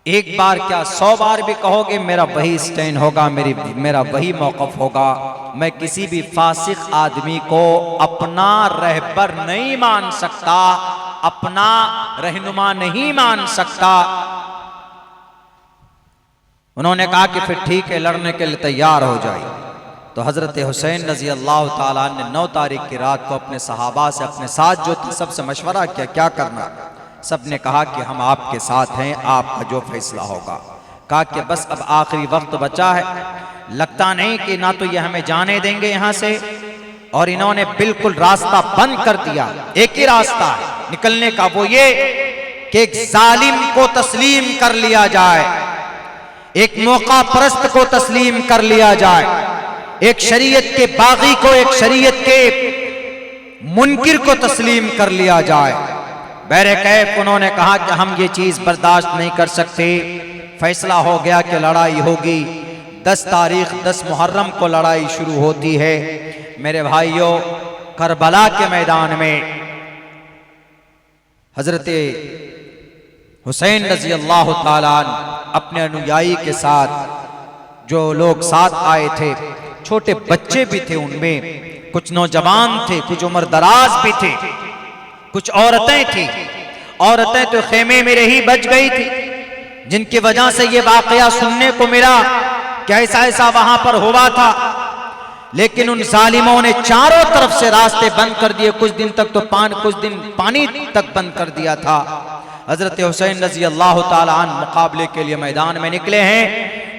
एक बार क्या 100 बार भी कहोगे, मेरा वही स्टैंड होगा, मेरा वही मौक़िफ़ होगा, मैं किसी भी फासिक आदमी को अपना रहबर नहीं मान सकता, अपना रहनुमा नहीं मान सकता। उन्होंने कहा कि फिर ठीक है, लड़ने के लिए तैयार हो जाए। तो हज़रत हुसैन रज़ी अल्लाह ताला ने 9 तारीख की रात को अपने सहाबा से, अपने साथ जो थे, सबसे मशवरा किया क्या करना। सब ने कहा कि हम आपके साथ हैं, आपका जो फैसला होगा। कहा कि बस अब आखिरी वक्त बचा है, लगता नहीं कि ना तो ये हमें जाने देंगे यहाँ से, और इन्होंने बिल्कुल रास्ता बंद कर दिया। एक ही रास्ता है निकलने का, वो ये कि एक जालिम को तस्लीम कर लिया जाए, एक मौका परस्त को तस्लीम कर लिया जाए, एक शरीयत के बागी को, एक शरीयत के मुनकिर को तस्लीम कर लिया जाए। बहरे-कैफ उन्होंने कहा कि हम ये चीज़ बर्दाश्त नहीं कर सकते। फैसला हो गया कि लड़ाई होगी। 10 तारीख 10 मुहर्रम को लड़ाई शुरू होती है। मेरे भाइयों, करबला के मैदान में हजरत हुसैन रज़ी अल्लाह ताला अपने अनुयायी के साथ, जो लोग साथ आए थे, छोटे बच्चे भी थे, उनमें कुछ नौजवान थे, कुछ उम्र दराज भी थे, कुछ औरतें थी। औरतें तो खेमे में रही बच गई थी, जिनकी वजह से ये वाकया सुनने को मिला कि ऐसा ऐसा वहां पर हुआ था। लेकिन उन जालिमों ने चारों तरफ से रास्ते बंद कर दिए। कुछ दिन तक तो कुछ दिन पानी तक बंद कर दिया था। हजरत हुसैन रज़ी अल्लाह ताला अन्हु मुकाबले के लिए मैदान में निकले हैं।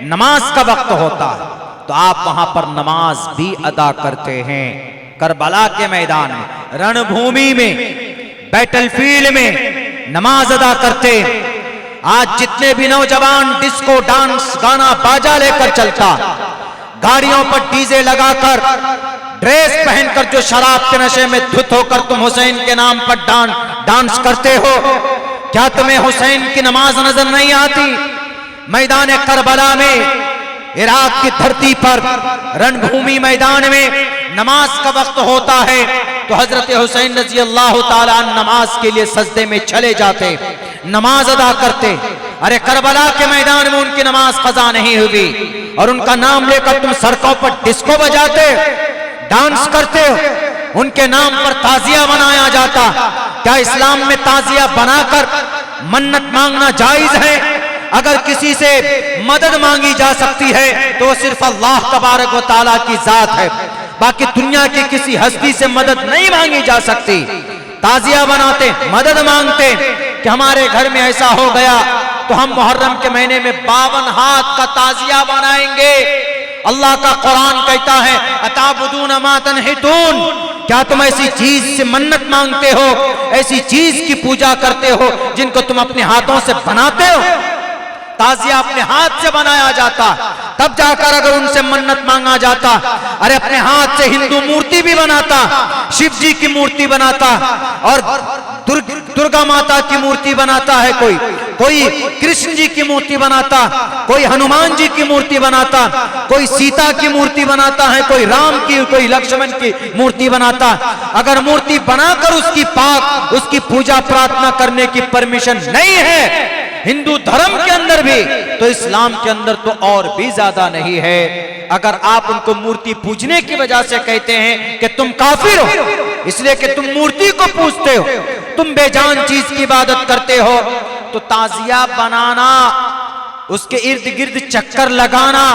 नमाज का वक्त होता है तो आप वहां पर नमाज भी अदा करते हैं। करबला के मैदान में, रणभूमि में, बैटलफील्ड में नमाज अदा करते। आज जितने भी नौजवान डिस्को डांस गाना बाजा लेकर चलता, गाड़ियों पर डीजे लगाकर, ड्रेस पहनकर जो शराब के नशे में धुत होकर तुम हुसैन के नाम पर डांस करते हो, क्या तुम्हें हुसैन की नमाज नजर नहीं आती? मैदान करबला में, इराक की धरती पर, रणभूमि मैदान में नमाज का वक्त होता है तो हजरत हुसैन रज़ी अल्लाह ताला नमाज के लिए सजदे में चले जाते, नमाज अदा करते। अरे करबला के मैदान में उनकी नमाज कज़ा नहीं हुई और उनका नाम लेकर तुम सड़कों पर डिस्को बजाते, डांस करते हो, उनके नाम पर ताजिया बनाया जाता। क्या इस्लाम में ताजिया बनाकर मन्नत मांगना जायज है? अगर किसी से मदद मांगी जा सकती है तो सिर्फ अल्लाह तबारक व तआला की जात है, बाकी दुनिया की किसी हस्ती से मदद नहीं मांगी जा सकती। ताजिया बनाते, मदद मांगते कि हमारे घर में ऐसा हो गया तो हम मुहर्रम के महीने में 52 हाथ का ताजिया बनाएंगे। अल्लाह का कुरान कहता है, अताबुदून मा तनहितून, क्या तुम ऐसी चीज से मन्नत मांगते हो, ऐसी चीज की पूजा करते हो जिनको तुम अपने हाथों से बनाते हो? ताजिया अपने हाथ से बनाया जाता, तब जाकर अगर उनसे मन्नत मांगा जाता। अरे अपने हाथ से हिंदू मूर्ति भी बनाता, शिव जी की मूर्ति बनाता और दुर्गा माता की मूर्ति बनाता है, कोई कृष्ण जी की मूर्ति बनाता, कोई हनुमान जी की मूर्ति बनाता, कोई सीता की मूर्ति बनाता है, कोई राम की, कोई लक्ष्मण की मूर्ति बनाता। अगर मूर्ति बनाकर उसकी पूजा प्रार्थना करने की परमिशन नहीं है हिंदू धर्म के अंदर भी, तो इस्लाम के अंदर तो और भी ज्यादा नहीं है। अगर आप उनको मूर्ति पूजने की वजह से कहते हैं कि तुम काफिर हो, इसलिए कि तुम मूर्ति को पूजते हो, तुम बेजान चीज की इबादत करते हो, तो ताजिया बनाना, उसके इर्द गिर्द चक्कर लगाना,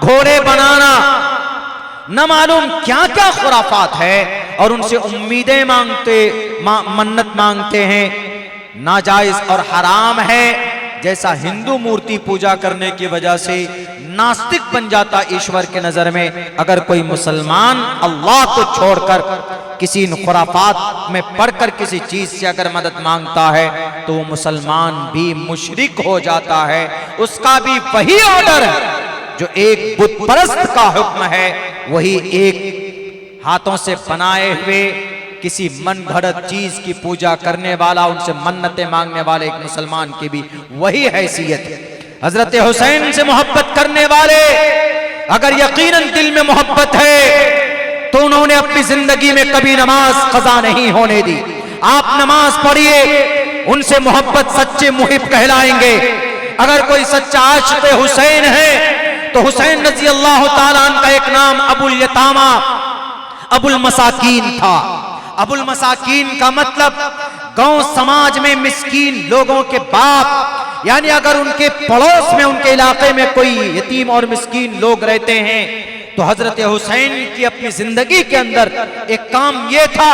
घोड़े बनाना, न मालूम क्या क्या खुराफात है, और उनसे उम्मीदें मांगते, मन्नत मांगते हैं, नाजायज और हराम है। जैसा हिंदू मूर्ति पूजा करने की वजह से नास्तिक बन जाता ईश्वर के नजर में, अगर कोई मुसलमान अल्लाह को छोड़कर किसी खुराफात में पढ़कर किसी चीज से अगर मदद मांगता है तो वो मुसलमान भी मुशरिक हो जाता है। उसका भी वही ऑर्डर है जो एक बुत परस्त का हुक्म है, वही एक हाथों से बनाए हुए किसी मन घड़त चीज की पूजा करने वाला, उनसे मन्नतें मांगने वाले एक मुसलमान की भी वही हैसियत है। हजरत हुसैन से मोहब्बत करने वाले अगर यकीनन दिल में मोहब्बत है तो उन्होंने अपनी जिंदगी में कभी नमाज कज़ा नहीं होने दी। आप नमाज पढ़िए, उनसे मोहब्बत सच्चे मुहिब कहलाएंगे। अगर कोई सच्चा आशिक़ हुसैन है तो हुसैन रज़ी अल्लाह ताला अन्हु का एक नाम अबुल यतामा, अबुल मसाकीन था। अबुल मसाकीन का मतलब गांव समाज में मिस्कीन लोगों के बाप, यानी अगर उनके पड़ोस में, उनके इलाके में कोई यतीम और मिस्कीन लोग रहते हैं तो हजरत हुसैन की अपनी जिंदगी के अंदर एक काम यह था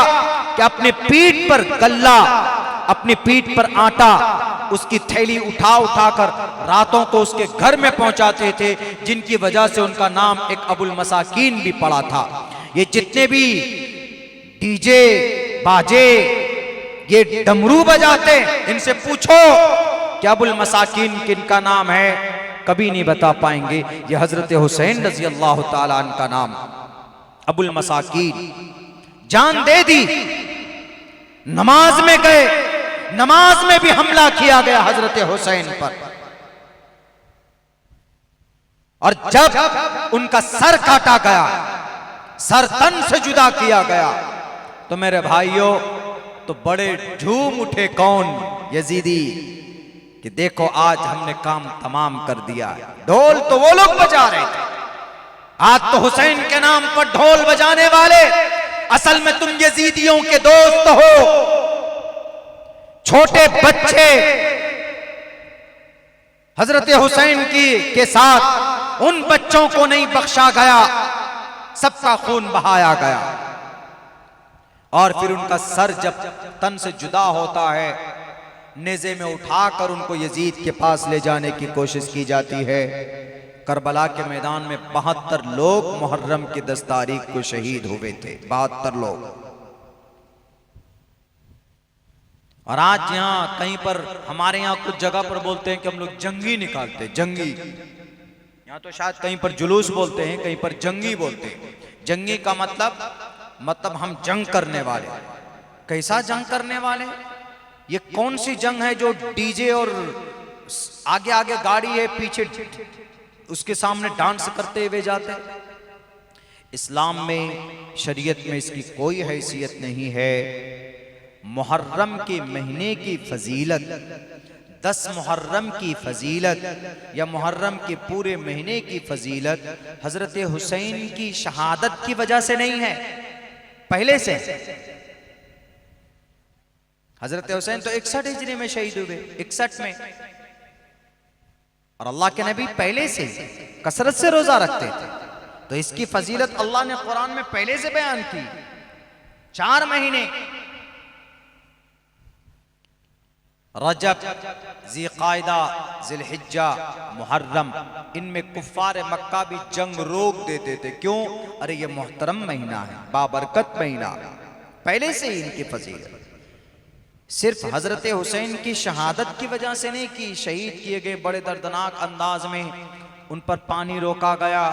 कि अपने पीठ पर गल्ला, अपनी पीठ पर आटा, उसकी थैली उठा उठाकर रातों को उसके घर में पहुंचाते थे, जिनकी वजह से उनका नाम एक अबुल मसाकीन भी पड़ा था। ये जितने भी डीजे बाजे, ये डमरू बजाते, इनसे पूछो कि अबुल मसाकीन किनका नाम है, कभी नहीं बता पाएंगे। ये हजरत हुसैन रज़ी अल्लाह ताला अन्हु का नाम अबुल मसाकीन। जान दे दी, नमाज में गए, नमाज में भी हमला किया गया हजरत हुसैन पर, और जब उनका सर काटा गया, सर तन से जुदा किया गया, तो मेरे भाइयों तो बड़े झूम उठे कौन, यजीदी, कि देखो आज हमने काम तमाम कर दिया है। ढोल तो वो लोग बजा रहे थे, आज तो हुसैन के नाम पर ढोल बजाने वाले असल में तुम यजीदियों के दोस्त हो। छोटे बच्चे हजरत हुसैन के साथ, उन बच्चों को नहीं बख्शा गया, सबका खून बहाया गया। और फिर उनका सर जब तन से जुदा होता है, नेज़े में उठाकर उनको यजीद के पास ले जाने की कोशिश की जाती है। करबला के मैदान में 72 लोग मुहर्रम की 10 तारीख को शहीद हुए थे, 72 लोग। और आज यहाँ कहीं पर, हमारे यहाँ कुछ जगह पर बोलते हैं कि हम लोग जंगी निकालते, जंगी। यहाँ तो शायद कहीं पर जुलूस बोलते हैं, कहीं पर जंगी बोलते हैं। जंगी का मतलब हम जंग करने वाले। कैसा जंग करने वाले? ये कौन सी जंग है जो डीजे और आगे आगे गाड़ी है, पीछे उसके सामने डांस करते हुए जाते हैं? इस्लाम में, शरीयत में इसकी कोई हैसियत नहीं है। मुहर्रम के महीने की फजीलत, 10 मुहर्रम की फजीलत या मुहर्रम के पूरे महीने की फजीलत हजरत हुसैन की शहादत की वजह से नहीं है, पहले से। हजरत हुसैन तो 61 हिजरी में शहीद हुए, 61 में। और अल्लाह के नबी पहले से कसरत से रोजा रखते थे, तो इसकी फजीलत अल्लाह ने कुरान में पहले से बयान की। 4 महीने, रजब, ज़िक़ाइदा, ज़िलहिज्जा, मुहर्रम, इनमें कुफ़ार मक्का भी जंग रोक देते थे। क्यों? अरे ये मोहतरम महीना है, बाबरकत महीना, पहले से ही इनकी फजीलत। सिर्फ हजरत हुसैन की शहादत की वजह से नहीं की, शहीद किए गए बड़े दर्दनाक अंदाज में, उन पर पानी रोका गया,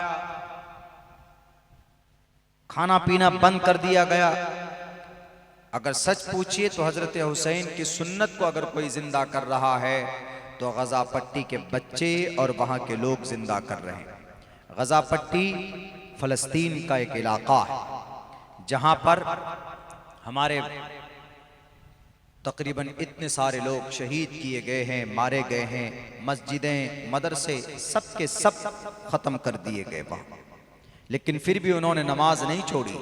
खाना पीना बंद कर दिया गया। अगर सच पूछिए तो हजरत हुसैन की सुन्नत को अगर कोई जिंदा कर रहा है तो गजा पट्टी के बच्चे और वहां के लोग जिंदा कर रहे हैं। गजा पट्टी फलस्तीन का एक इलाका है जहां पर हमारे तकरीबन इतने सारे लोग शहीद किए गए हैं, मारे गए हैं, मस्जिदें, मदरसे सब के सब खत्म कर दिए गए वहां। लेकिन फिर भी उन्होंने नमाज नहीं छोड़ी।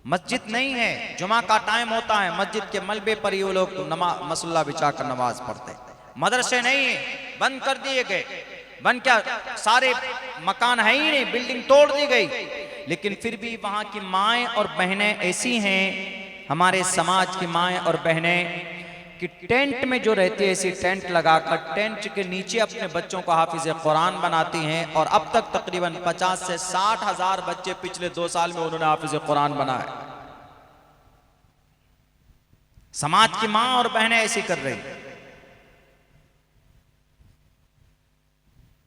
मस्जिद नहीं है, जुमा का टाइम होता है, मस्जिद के मलबे पर ही वो लोग मसल्ला बिछाकर नमाज पढ़ते। मदरसे नहीं है, बंद कर दिए गए। बंद क्या, सारे मकान है ही नहीं, बिल्डिंग तोड़ दी गई। लेकिन फिर भी वहां की माएँ और बहनें ऐसी हैं, हमारे समाज की माएँ और बहनें, कि टेंट में जो रहती है, ऐसी टेंट लगाकर टेंट के नीचे अपने बच्चों को हाफिज कुरान बनाती हैं। और अब तक तकरीबन 50 से 60 हजार बच्चे पिछले 2 साल में उन्होंने हाफिज कुरान बनाए। समाज की माँ और बहनें ऐसी कर रही।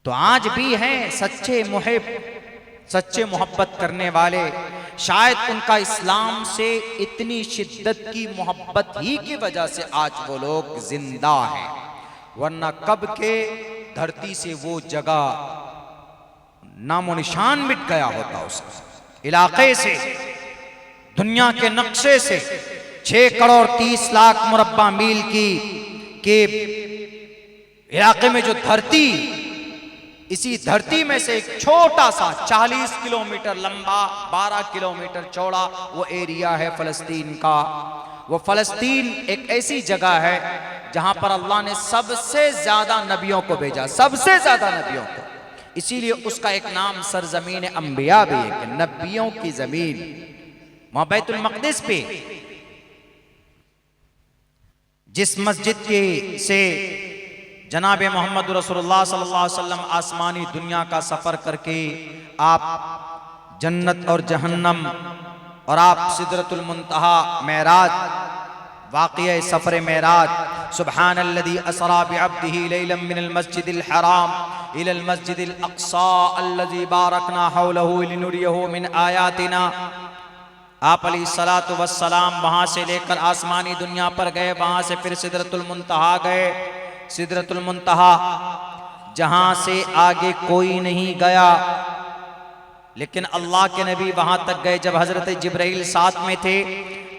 तो आज भी हैं सच्चे मुहिब, सच्चे मोहब्बत करने वाले, शायद उनका इस्लाम से इतनी शिद्दत की मोहब्बत ही की वजह से आज वो लोग जिंदा हैं, वरना कब के धरती से वो जगह नामो निशान मिट गया होता। उस इलाके से, दुनिया के नक्शे से 6 करोड़ 30 लाख मुरब्बा मील के इलाके में जो धरती, इसी धरती में से एक छोटा सा 40 किलोमीटर लंबा 12 किलोमीटर चौड़ा वो एरिया है फलस्तीन का। वो फलस्तीन एक ऐसी जगह है जहां पर अल्लाह ने सबसे ज्यादा नबियों को भेजा, सबसे ज्यादा नबियों को। इसीलिए उसका एक नाम सरजमीन अंबिया भी है, कि नबियों की जमीन। वहां बैतुल मक़दिस पे जिस मस्जिद के से जनाब मोहम्मद रसूलुल्लाह सल्लल्लाहु अलैहि वसल्लम आसमानी दुनिया का सफर करके आप जन्नत और जहन्नम और आप सिदरतुल मुंतहा मेराज, वाक़िया सफ़र मेराज, सुब्हानल्लज़ी असरा बिअब्दिही लैलन मिनल मस्जिदिल हराम इलल मस्जिदिल अक़सा अल्लज़ी बारकना हौलहू लिनुरियहू मिन आयातिना। आप अलैहिस्सलातु वस्सलाम वहाँ से लेकर आसमानी दुनिया पर गए, वहाँ से फिर सिदरतुल मुंतहा गए। सिदरतुल मुंतहा जहां से आगे कोई नहीं गया, लेकिन अल्लाह के नबी वहां तक गए। जब हजरत जिब्राइल साथ में थे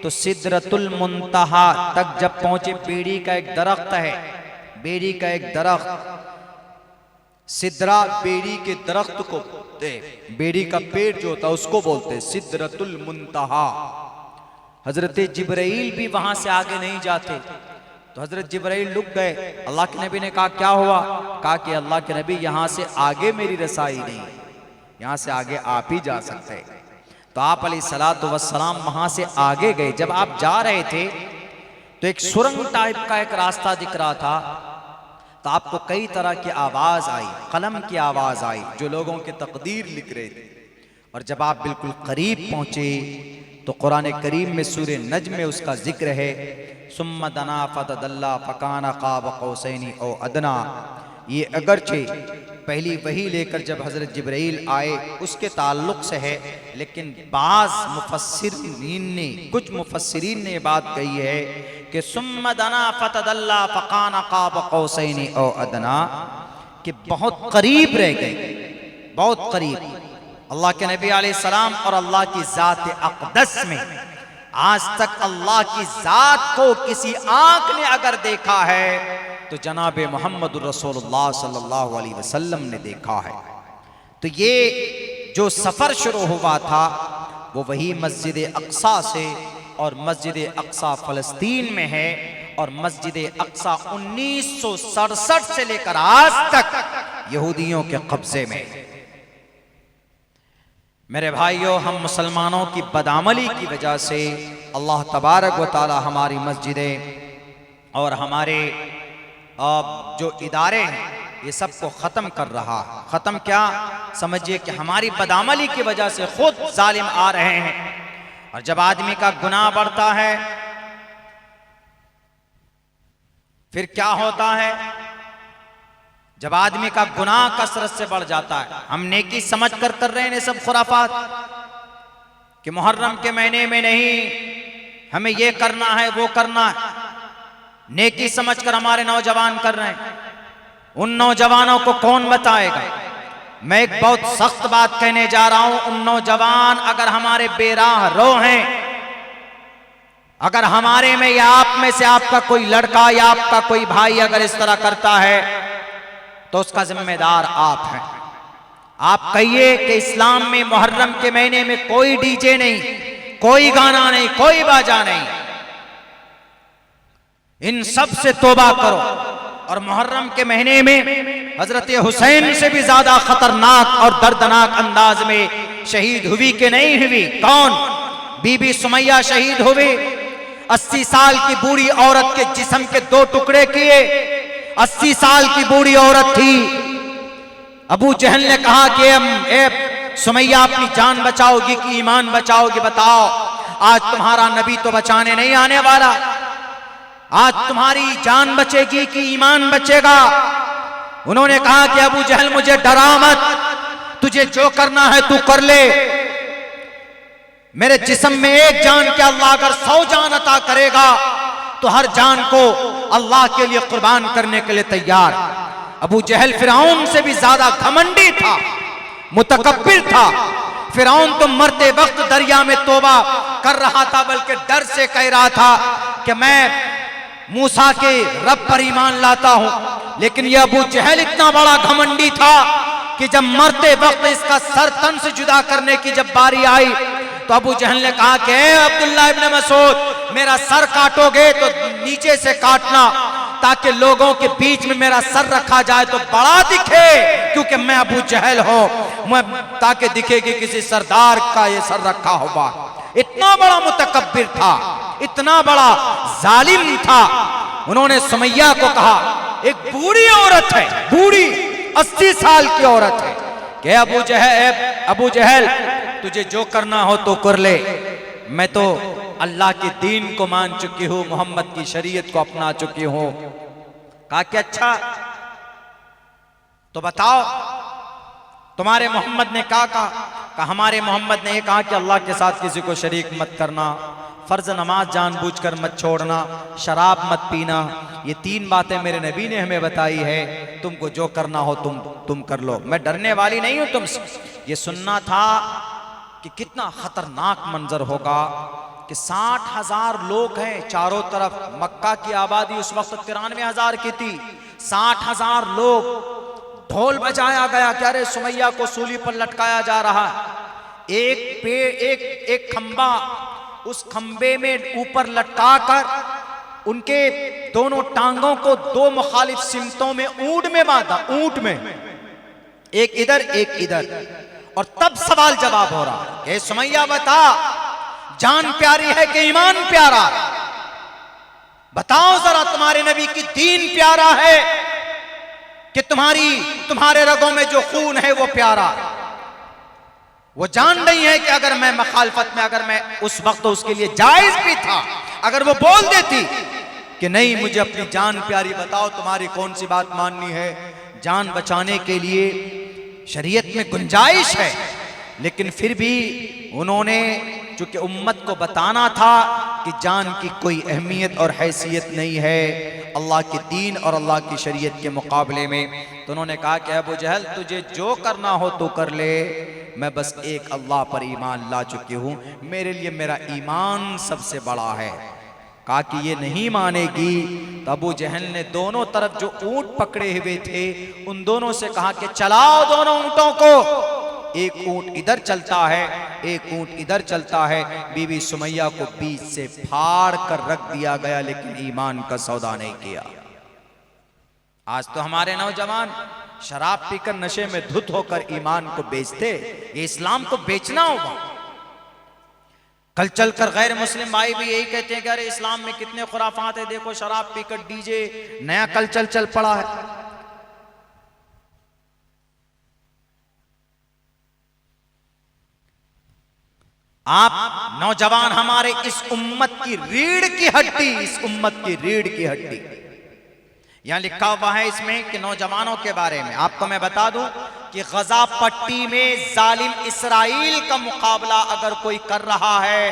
तो सिदरतुल मुंतहा तक जब पहुंचे, बेड़ी का एक दरख्त है, बेड़ी का एक दरख्त, सिदरा बेड़ी के दरख्त को, बेड़ी का पेड़ जो होता है उसको बोलते हैं सिदरतुल मुंतहा। हजरत जिब्राइल भी वहां से आगे नहीं जाते, तो हजरत जिब्राइल रुक गए। अल्लाह के नबी ने कहा क्या हुआ? कहा कि अल्लाह के नबी यहाँ से आगे मेरी रसाई नहीं, यहाँ से आगे आप ही जा सकते। तो आप अलैहिस्सलातु वस्सलाम वहां से आगे गए। जब आप जा रहे थे तो एक सुरंग टाइप का एक रास्ता दिख रहा था, तो आपको कई तरह की आवाज आई, कलम की आवाज आई जो लोगों के तकदीर लिख रहे थे। और जब आप बिल्कुल करीब पहुंचे तो कुरान करीम में सूरह नज्म में उसका जिक्र है, सुम्मा दना फतदल्ला फकाना क़ाब क़ौसैनी औ अदना। ये अगरचे पहली वही लेकर जब हजरत जिब्राइल आए उसके ताल्लुक से है, लेकिन बाज़ मुफस्सिरीन ने, कुछ मुफस्सिरीन ने बात कही है कि सुम्मा दना फतदल्ला फकाना क़ाब क़ौसैनी औ अदना, कि बहुत करीब रह गए, बहुत करीब। अल्लाह के नबी अलैहिस्सलाम और अल्लाह की ज़ात अक़दस में आज तक अल्लाह की ज़ात को किसी आंख ने अगर देखा है तो जनाब मोहम्मद रसूलुल्लाह सल्लल्लाहु अलैहि वसल्लम ने देखा है। तो ये जो सफ़र शुरू हुआ था वो वही मस्जिद अक़सा से, और मस्जिद अक़सा फ़लस्तीन में है, और मस्जिद अक़सा 1967 से लेकर आज तक यहूदियों के कब्जे में। मेरे भाइयों, हम मुसलमानों की बदअमली की वजह से अल्लाह तबारक व तआला हमारी मस्जिदें और हमारे जो इदारे हैं ये सबको ख़त्म कर रहा है। ख़त्म क्या समझिए कि हमारी बदअमली की वजह से खुद जालिम आ रहे हैं। और जब आदमी का गुनाह बढ़ता है फिर क्या होता है? जब आदमी का गुनाह कसरत से बढ़ जाता है, हम नेकी समझ कर रहे हैं सब खुराफात कि मुहर्रम के महीने में नहीं हमें ये करना है वो करना है, नेकी समझकर हमारे नौजवान कर रहे हैं। उन नौजवानों को कौन बताएगा? मैं एक बहुत सख्त बात कहने जा रहा हूं। उन नौजवान अगर हमारे बेराह रो हैं, अगर हमारे में या आप में से आपका कोई लड़का या आपका कोई भाई अगर इस तरह करता है तो उसका जिम्मेदार आप हैं। आप कहिए कि इस्लाम में मुहर्रम के महीने में कोई डीजे नहीं, कोई गाना नहीं, कोई बाजा नहीं। इन सब से तौबा करो। और मुहर्रम के महीने में हजरत हुसैन से भी ज्यादा खतरनाक और दर्दनाक अंदाज में शहीद हुई कि नहीं हुई? कौन? बीबी सुमैया शहीद हुई। 80 साल की बूढ़ी औरत के जिस्म के 2 टुकड़े किए। 80 साल की बूढ़ी औरत थी। अबू जहल ने कहा कि सुमैया अपनी जान बचाओगी कि ईमान बचाओगी? बताओ। आज तुम्हारा नबी तो बचाने नहीं आने वाला। आज तुम्हारी जान बचेगी कि ईमान बचेगा? उन्होंने कहा कि अबू जहल मुझे डरा मत, तुझे जो करना है तू कर ले। मेरे जिस्म में एक जान के अल्लाह अगर 100 जान अता करेगा तो हर जान को अल्लाह के लिए कुर्बान करने के लिए तैयार। अबू जहल फिरौन से भी ज्यादा घमंडी था, मुतकब्बिर था। फिरौन तो मरते वक्त दरिया में तौबा कर रहा था, बल्कि डर से कह रहा था कि मैं मूसा के रब पर ईमान लाता हूं। लेकिन यह अबू जहल इतना बड़ा घमंडी था कि जब मरते वक्त इसका सर तन से जुदा करने की जब बारी आई तो अबू जहल ने कहा कि अब्दुल्लाह इब्न मसूद, मेरा सर काटोगे तो नीचे से काटना, ताकि लोगों के बीच में मेरा सर रखा जाए तो बड़ा दिखे, क्योंकि मैं अबू जहल हूं, मैं ताकि दिखे कि किसी सरदार का ये सर रखा होगा। इतना बड़ा मुतकब्बिर था, इतना बड़ा जालिम था। उन्होंने सुमैया को कहा, एक बूढ़ी औरत है, बूढ़ी 80 साल की औरत है, कि अबू जहल तुझे जो करना हो तो कर ले, मैं तो अल्लाह के दीन को मान चुकी हूं, मोहम्मद की शरीयत को अपना चुकी हूं। कहा कि अच्छा तो बताओ तुम्हारे मोहम्मद ने क्या कहा? हमारे मोहम्मद ने यह कहा कि अल्लाह के साथ किसी को शरीक मत करना, फर्ज नमाज जानबूझकर मत छोड़ना, शराब मत पीना। ये 3 बातें मेरे नबी ने हमें बताई है, तुमको जो करना हो तुम कर लो, मैं डरने वाली नहीं हूं तुमसे। ये सुनना था कि कितना खतरनाक मंजर होगा कि 60,000 लोग हैं चारों तरफ। मक्का की आबादी उस वक्त 93,000 की थी। 60,000 लोग, ढोल बजाया गया कि अरे सुमैया को सूली पर लटकाया जा रहा है। एक खंबा, उस खंबे में ऊपर लटकाकर उनके दोनों टांगों को 2 मुखालिफ सिमतों में ऊंट में बांधा, ऊंट में, एक इधर एक इधर। और तब सवाल जवाब हो रहा है, सुमैया बता, जान प्यारी है कि ईमान प्यारा? बताओ जरा, तुम्हारे नबी की दीन प्यारा है कि तुम्हारे रगों में जो खून है वो प्यारा? वो जान रही है कि अगर मैं मखालफत में, अगर मैं उस वक्त तो उसके लिए जायज भी था, अगर वो बोल देती कि नहीं मुझे अपनी जान प्यारी, बताओ तुम्हारी कौन सी बात माननी है, जान बचाने के लिए शरीयत में गुंजाइश है। लेकिन फिर भी उन्होंने चूंकि उम्मत को बताना था कि जान की कोई अहमियत और हैसियत नहीं है अल्लाह के दीन और अल्लाह की शरीयत के मुकाबले में, तो उन्होंने कहा कि अबू जहल तुझे जो करना हो तो कर ले, मैं बस एक अल्लाह पर ईमान ला चुकी हूँ, मेरे लिए मेरा ईमान सबसे बड़ा है। कहा कि ये नहीं मानेगी। तो अबू जहल ने दोनों तरफ जो ऊंट पकड़े हुए थे उन दोनों से कहा कि चलाओ दोनों ऊंटों को, एक ऊंट इधर चलता है, एक ऊंट इधर चलता है। बीबी सुमैया को बीच से फाड़ कर रख दिया गया, लेकिन ईमान का सौदा नहीं किया। आज तो हमारे नौजवान शराब पीकर नशे में धुत होकर ईमान को बेचते, ये इस्लाम को बेचना होगा। कल चलकर गैर मुस्लिम भाई भी यही कहते हैं कि अरे इस्लाम में कितने खुराफात है, देखो शराब पीकर डीजे नया कल्चर चल पड़ा है। आप नौजवान हमारे इस उम्मत की रीढ़ की हड्डी, इस उम्मत की रीढ़ की हड्डी, यहां लिखा हुआ है इसमें कि नौजवानों के बारे में आपको मैं बता दूं कि गजा पट्टी में जालिम इसराइल का मुकाबला अगर कोई कर रहा है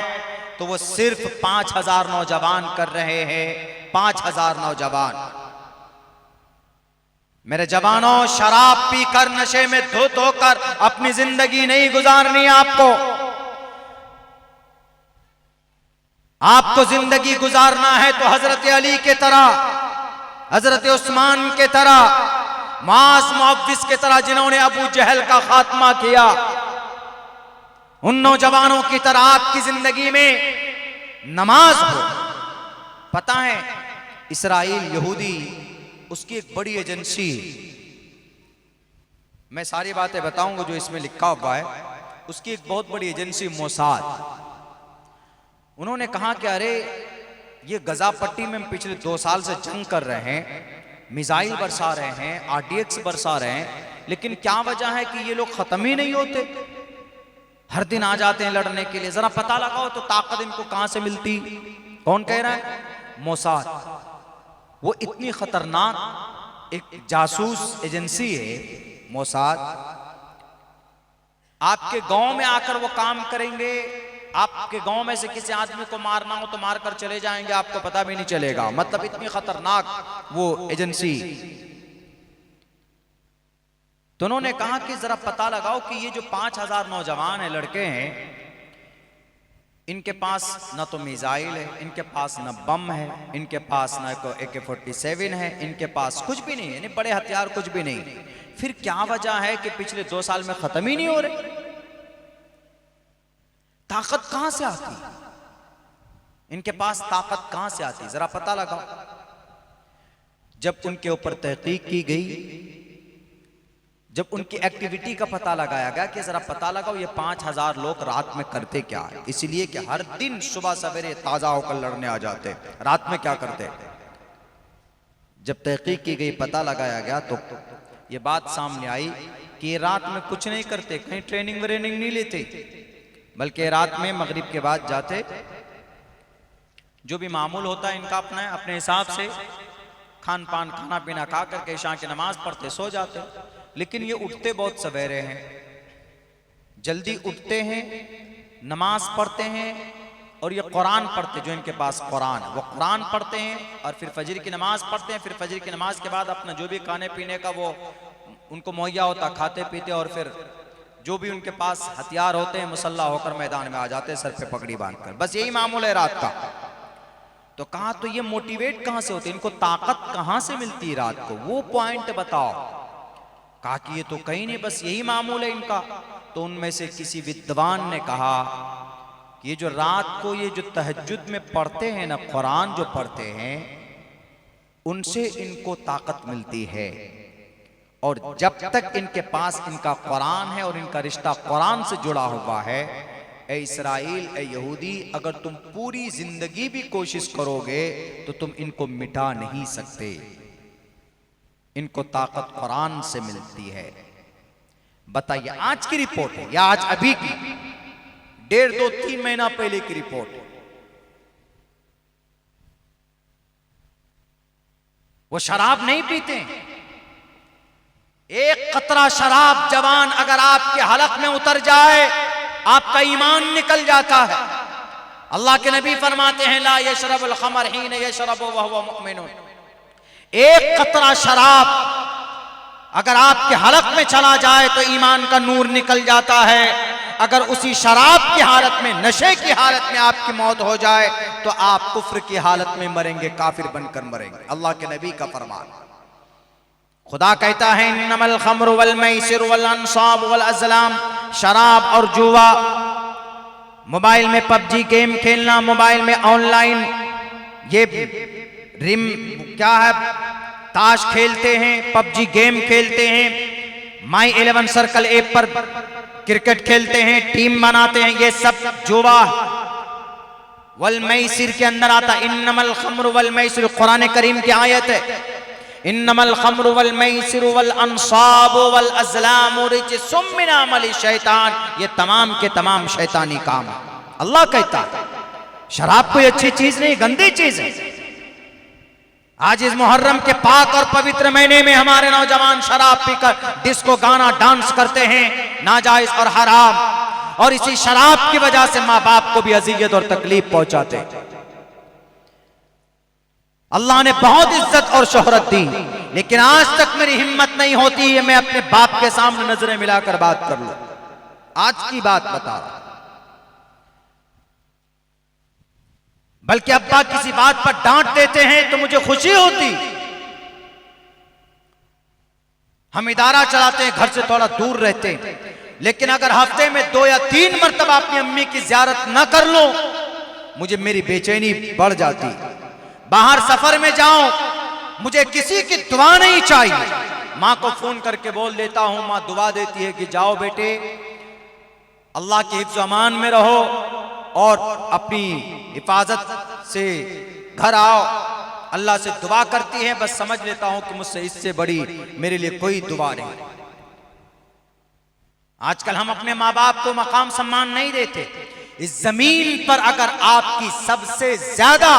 तो वो सिर्फ 5,000 नौजवान कर रहे हैं। 5,000 नौजवान। मेरे जवानों, शराब पीकर नशे में धुत होकर अपनी जिंदगी नहीं गुजारनी। आपको जिंदगी गुजारना है तो हजरत अली के तरह, हजरत उस्मान के तरह, मास मुअव्विस के तरह, जिन्होंने अबू जहल का खात्मा किया, उन नौजवानों की तरह आपकी जिंदगी में नमाज हो। पता है इसराइल यहूदी, उसकी एक बड़ी एजेंसी, मैं सारी बातें बताऊंगा जो इसमें लिखा हुआ है, उसकी एक बहुत बड़ी एजेंसी मोसाद। उन्होंने कहा कि अरे ये गजा पट्टी में पिछले 2 साल से जंग कर रहे हैं, मिसाइल बरसा रहे हैं, RDX बरसा रहे हैं, लेकिन क्या वजह है कि ये लोग खत्म ही नहीं होते, हर दिन आ जाते हैं लड़ने के लिए। जरा पता लगाओ तो ताकत इनको कहां से मिलती। कौन कह रहा है? मोसाद। वो इतनी खतरनाक एक जासूस एजेंसी है मोसाद। आपके गांव में आकर वो काम करेंगे, आपके गांव में से किसी आदमी को मारना हो तो मारकर चले जाएंगे, आपको पता भी नहीं चलेगा। मतलब इतनी खतरनाक वो एजेंसी। तो उन्होंने कहा कि जरा पता लगाओ कि ये जो 5000 नौजवान है, लड़के हैं, इनके पास ना तो मिसाइल है, इनके पास ना बम है, इनके पास ना को AK-47 है, इनके पास कुछ भी नहीं है, यानी बड़े हथियार कुछ भी नहीं। फिर क्या वजह है कि पिछले 2 साल में खत्म ही नहीं हो रहे? ताकत कहां से आती? इनके पास ताकत कहां से आती? जरा पता लगाओ। जब उनके ऊपर तहकीक की गई, जब उनकी एक्टिविटी का पता लगाया गया कि जरा पता लगाओ ये 5000 लोग रात में करते क्या है, इसलिए कि हर दिन सुबह सवेरे ताजा होकर लड़ने आ जाते, रात में क्या करते। जब तहकीक की गई, पता लगाया गया, तो ये बात सामने आई कि रात में कुछ नहीं करते, कहीं ट्रेनिंग व्रेनिंग नहीं लेते, बल्कि रात में मगरिब के बाद जाते, जो भी मामूल होता है इनका अपना अपने हिसाब से खान पान खाना पीना खा करके इशा की नमाज पढ़ते सो जाते। लेकिन ये उठते बहुत सवेरे हैं, जल्दी उठते हैं, नमाज पढ़ते हैं और ये कुरान पढ़ते, जो इनके पास कुरान है वो कुरान पढ़ते हैं और फिर फजर की नमाज पढ़ते हैं। फिर फजर की नमाज के बाद अपना जो भी खाने पीने का वो उनको मुहैया होता खाते पीते, और फिर जो भी उनके पास हथियार होते हैं मुसल्ला होकर मैदान में आ जाते हैं, सर पे पगड़ी बांधकर। बस यही मामूल है रात का। तो कहा तो ये मोटिवेट कहां से होते, इनको ताकत कहां से मिलती है रात को, वो पॉइंट बताओ। कहा कि ये तो कहीं नहीं, बस यही मामूल है इनका। तो उनमें से किसी विद्वान ने कहा कि ये जो रात को ये जो तहज्जुद में पढ़ते हैं ना, कुरान जो पढ़ते हैं, उनसे इनको ताकत मिलती है। और जब तक इनके पास इनका कुरान है और इनका रिश्ता कुरान से जुड़ा हुआ है, ए इस्राइल, ए यहूदी, अगर तुम पूरी जिंदगी भी कोशिश करोगे तो तुम इनको मिटा नहीं सकते। इनको ताकत कुरान से मिलती है। बताइए, आज की रिपोर्ट है या आज अभी की? 1.5, 2, 3 महीना पहले की रिपोर्ट है। वो शराब नहीं पीते। एक कतरा शराब जवान अगर आपके हलक में उतर जाए, आपका ईमान निकल जाता है। अल्लाह के नबी फरमाते हैं, ला यशरबुल खमर हीन यशरबु वहुव मुमिनुन। एक कतरा शराब अगर आपके हलक में चला जाए तो ईमान का नूर निकल जाता है। अगर उसी शराब की हालत में, नशे की हालत में आपकी मौत हो जाए तो आप कुफ्र की हालत में मरेंगे, काफिर बनकर मरेंगे। अल्लाह के नबी का फरमान। खुदा कहता है, इन्नमल खम्रु वल मैसिर वल अंसाब वल अज़लाम, शराब और जुआ, मोबाइल में पबजी गेम खेलना, मोबाइल में ऑनलाइन ये रिम क्या है, ताश खेलते हैं, पबजी गेम खेलते हैं, माई 11 सर्कल ऐप पर क्रिकेट खेलते हैं, टीम बनाते हैं, ये सब जुआ। वल मैसिर के अंदर आता इन्नमल खम्रु वल मैसिर, कुरान करीम की आयत है। इन्नमल खम्रु वल मैसिर वल अंसाब वल अज़लाम रिजसुम मिन अमलि शैतान, ये तमाम के तमाम शैतानी काम। अल्लाह कहता है शराब कोई अच्छी चीज नहीं, गंदी चीज है। आज इस मुहर्रम के पाक और पवित्र महीने में हमारे नौजवान शराब पीकर डिस्को गाना डांस करते हैं, नाजायज और हराम, और इसी शराब की वजह से माँ बाप को भी अजियत और तकलीफ पहुंचाते हैं। अल्लाह ने बहुत इज्जत और शोहरत दी, लेकिन आज तक मेरी हिम्मत नहीं होती है मैं अपने बाप के सामने नजरें मिलाकर बात कर लूं। आज की बात बता रहा, बल्कि अब्बा किसी बात पर डांट देते हैं तो मुझे खुशी होती। हम इदारा चलाते हैं, घर से थोड़ा दूर रहते हैं, लेकिन अगर हफ्ते में 2 या 3 मरतबा अपनी अम्मी की ज़ियारत न कर लो, मुझे मेरी बेचैनी बढ़ जाती। बाहर सफर में जाऊं, मुझे किसी की दुआ नहीं चाहिए। माँ को फोन करके बोल देता हूं, माँ दुआ देती है कि जाओ बेटे, अल्लाह के हिफ्ज़ अमान में रहो और अपनी हिफाजत से घर आओ। अल्लाह से दुआ करती है, बस समझ लेता हूं कि मुझसे इससे बड़ी मेरे लिए कोई दुआ नहीं। आजकल हम अपने माँ बाप को मकाम सम्मान नहीं देते। इस जमीन पर अगर आपकी सबसे ज्यादा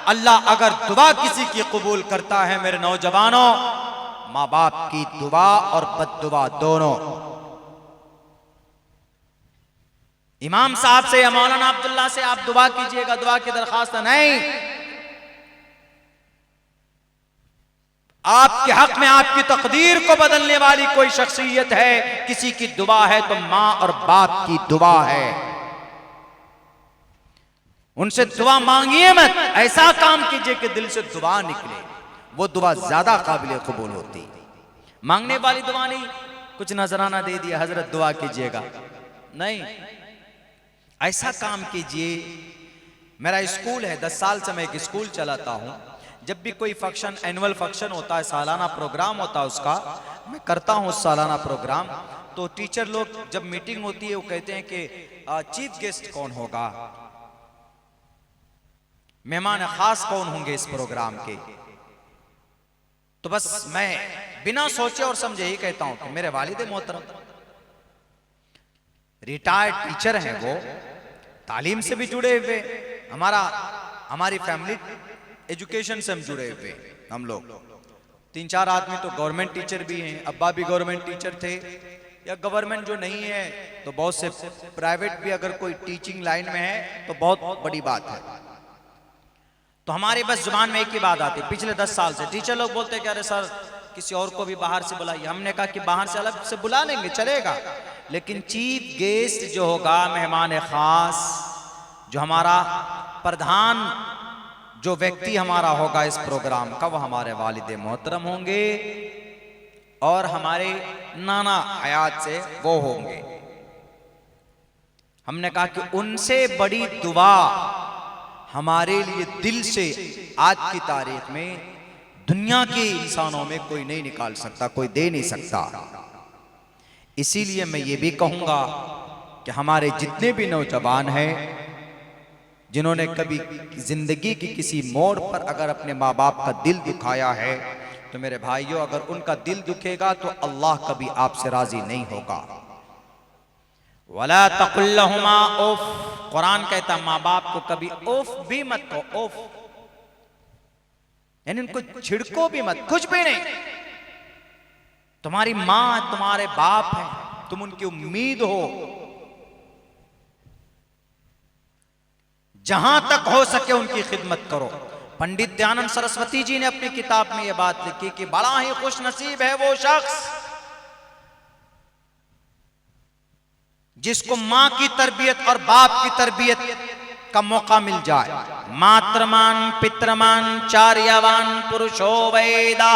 अल्लाह अगर दुआ किसी की कबूल करता है मेरे नौजवानों, माँ बाप की दुआ और बद्दुआ दोनों। इमाम साहब से या मौलाना अब्दुल्ला से आप दुआ कीजिएगा, दुआ की दरखास्त नहीं। आपके हक में आपकी तकदीर को बदलने वाली कोई शख्सियत है, किसी की दुआ है तो मां और बाप की दुआ है। उनसे दुआ मांगिए मत, ऐसा काम कीजिए कि दिल से दुआ निकले, वो दुआ ज्यादा काबिल कबूल होती। मांगने वाली दुआ नहीं, कुछ नजराना दे दिया, हजरत दुआ कीजिएगा, नहीं, ऐसा काम कीजिए। मेरा स्कूल है, 10 साल से मैं एक स्कूल चलाता हूं। जब भी कोई फंक्शन, एनुअल फंक्शन होता है, सालाना प्रोग्राम होता है, उसका मैं करता हूं उस सालाना प्रोग्राम। तो टीचर लोग जब मीटिंग होती है वो कहते हैं कि चीफ गेस्ट कौन होगा, मेहमान खास कौन होंगे इस प्रोग्राम के। तो बस मैं बिना सोचे और समझे ही कहता हूं कि मेरे वालिद मोहतरम रिटायर्ड टीचर हैं, वो तालीम से भी जुड़े हुए, हमारी फैमिली एजुकेशन से हम जुड़े हुए। हम लोग 3-4 आदमी तो गवर्नमेंट टीचर भी हैं, अब्बा भी गवर्नमेंट टीचर थे, या गवर्नमेंट जो नहीं है तो बहुत से प्राइवेट भी, अगर कोई टीचिंग लाइन में है तो बहुत बड़ी बात है। तो हमारे बस जुबान में एक ही बात आती है, पिछले 10 साल से टीचर लोग बोलते हैं कि अरे सर किसी और को भी बाहर से बुलाइए। हमने कहा कि बाहर से अलग से बुला लेंगे, चलेगा, लेकिन चीफ गेस्ट जो होगा, मेहमान खास, जो हमारा प्रधान जो व्यक्ति हमारा होगा इस प्रोग्राम का, वो हमारे वालिद मोहतरम होंगे और हमारे नाना हयात से वो होंगे। हमने कहा कि उनसे बड़ी दुआ हमारे लिए दिल से आज की तारीख में दुनिया के इंसानों में कोई नहीं निकाल सकता, कोई दे नहीं सकता। इसीलिए मैं ये भी कहूंगा कि हमारे जितने भी नौजवान हैं जिन्होंने कभी जिंदगी की किसी मोड़ पर अगर अपने माँ बाप का दिल दुखाया है, तो मेरे भाइयों अगर उनका दिल दुखेगा तो अल्लाह कभी आपसे राजी नहीं होगा। वला तकुल्लहुमा उफ, कुरान कहता माँ बाप को कभी उफ भी मत कहो, उफ यानी उनको छिड़को भी मत, कुछ भी नहीं। तुम्हारी माँ तुम्हारे बाप है, तुम उनकी उम्मीद हो, जहां तक हो सके उनकी खिदमत करो। पंडित दयानंद सरस्वती जी ने अपनी किताब में यह बात लिखी कि बड़ा ही खुश नसीब है वो शख्स जिसको मां की तरबियत और बाप की तरबियत का मौका मिल जाए। मातृमान पितृमान चार्यवान पुरुषो वेदा।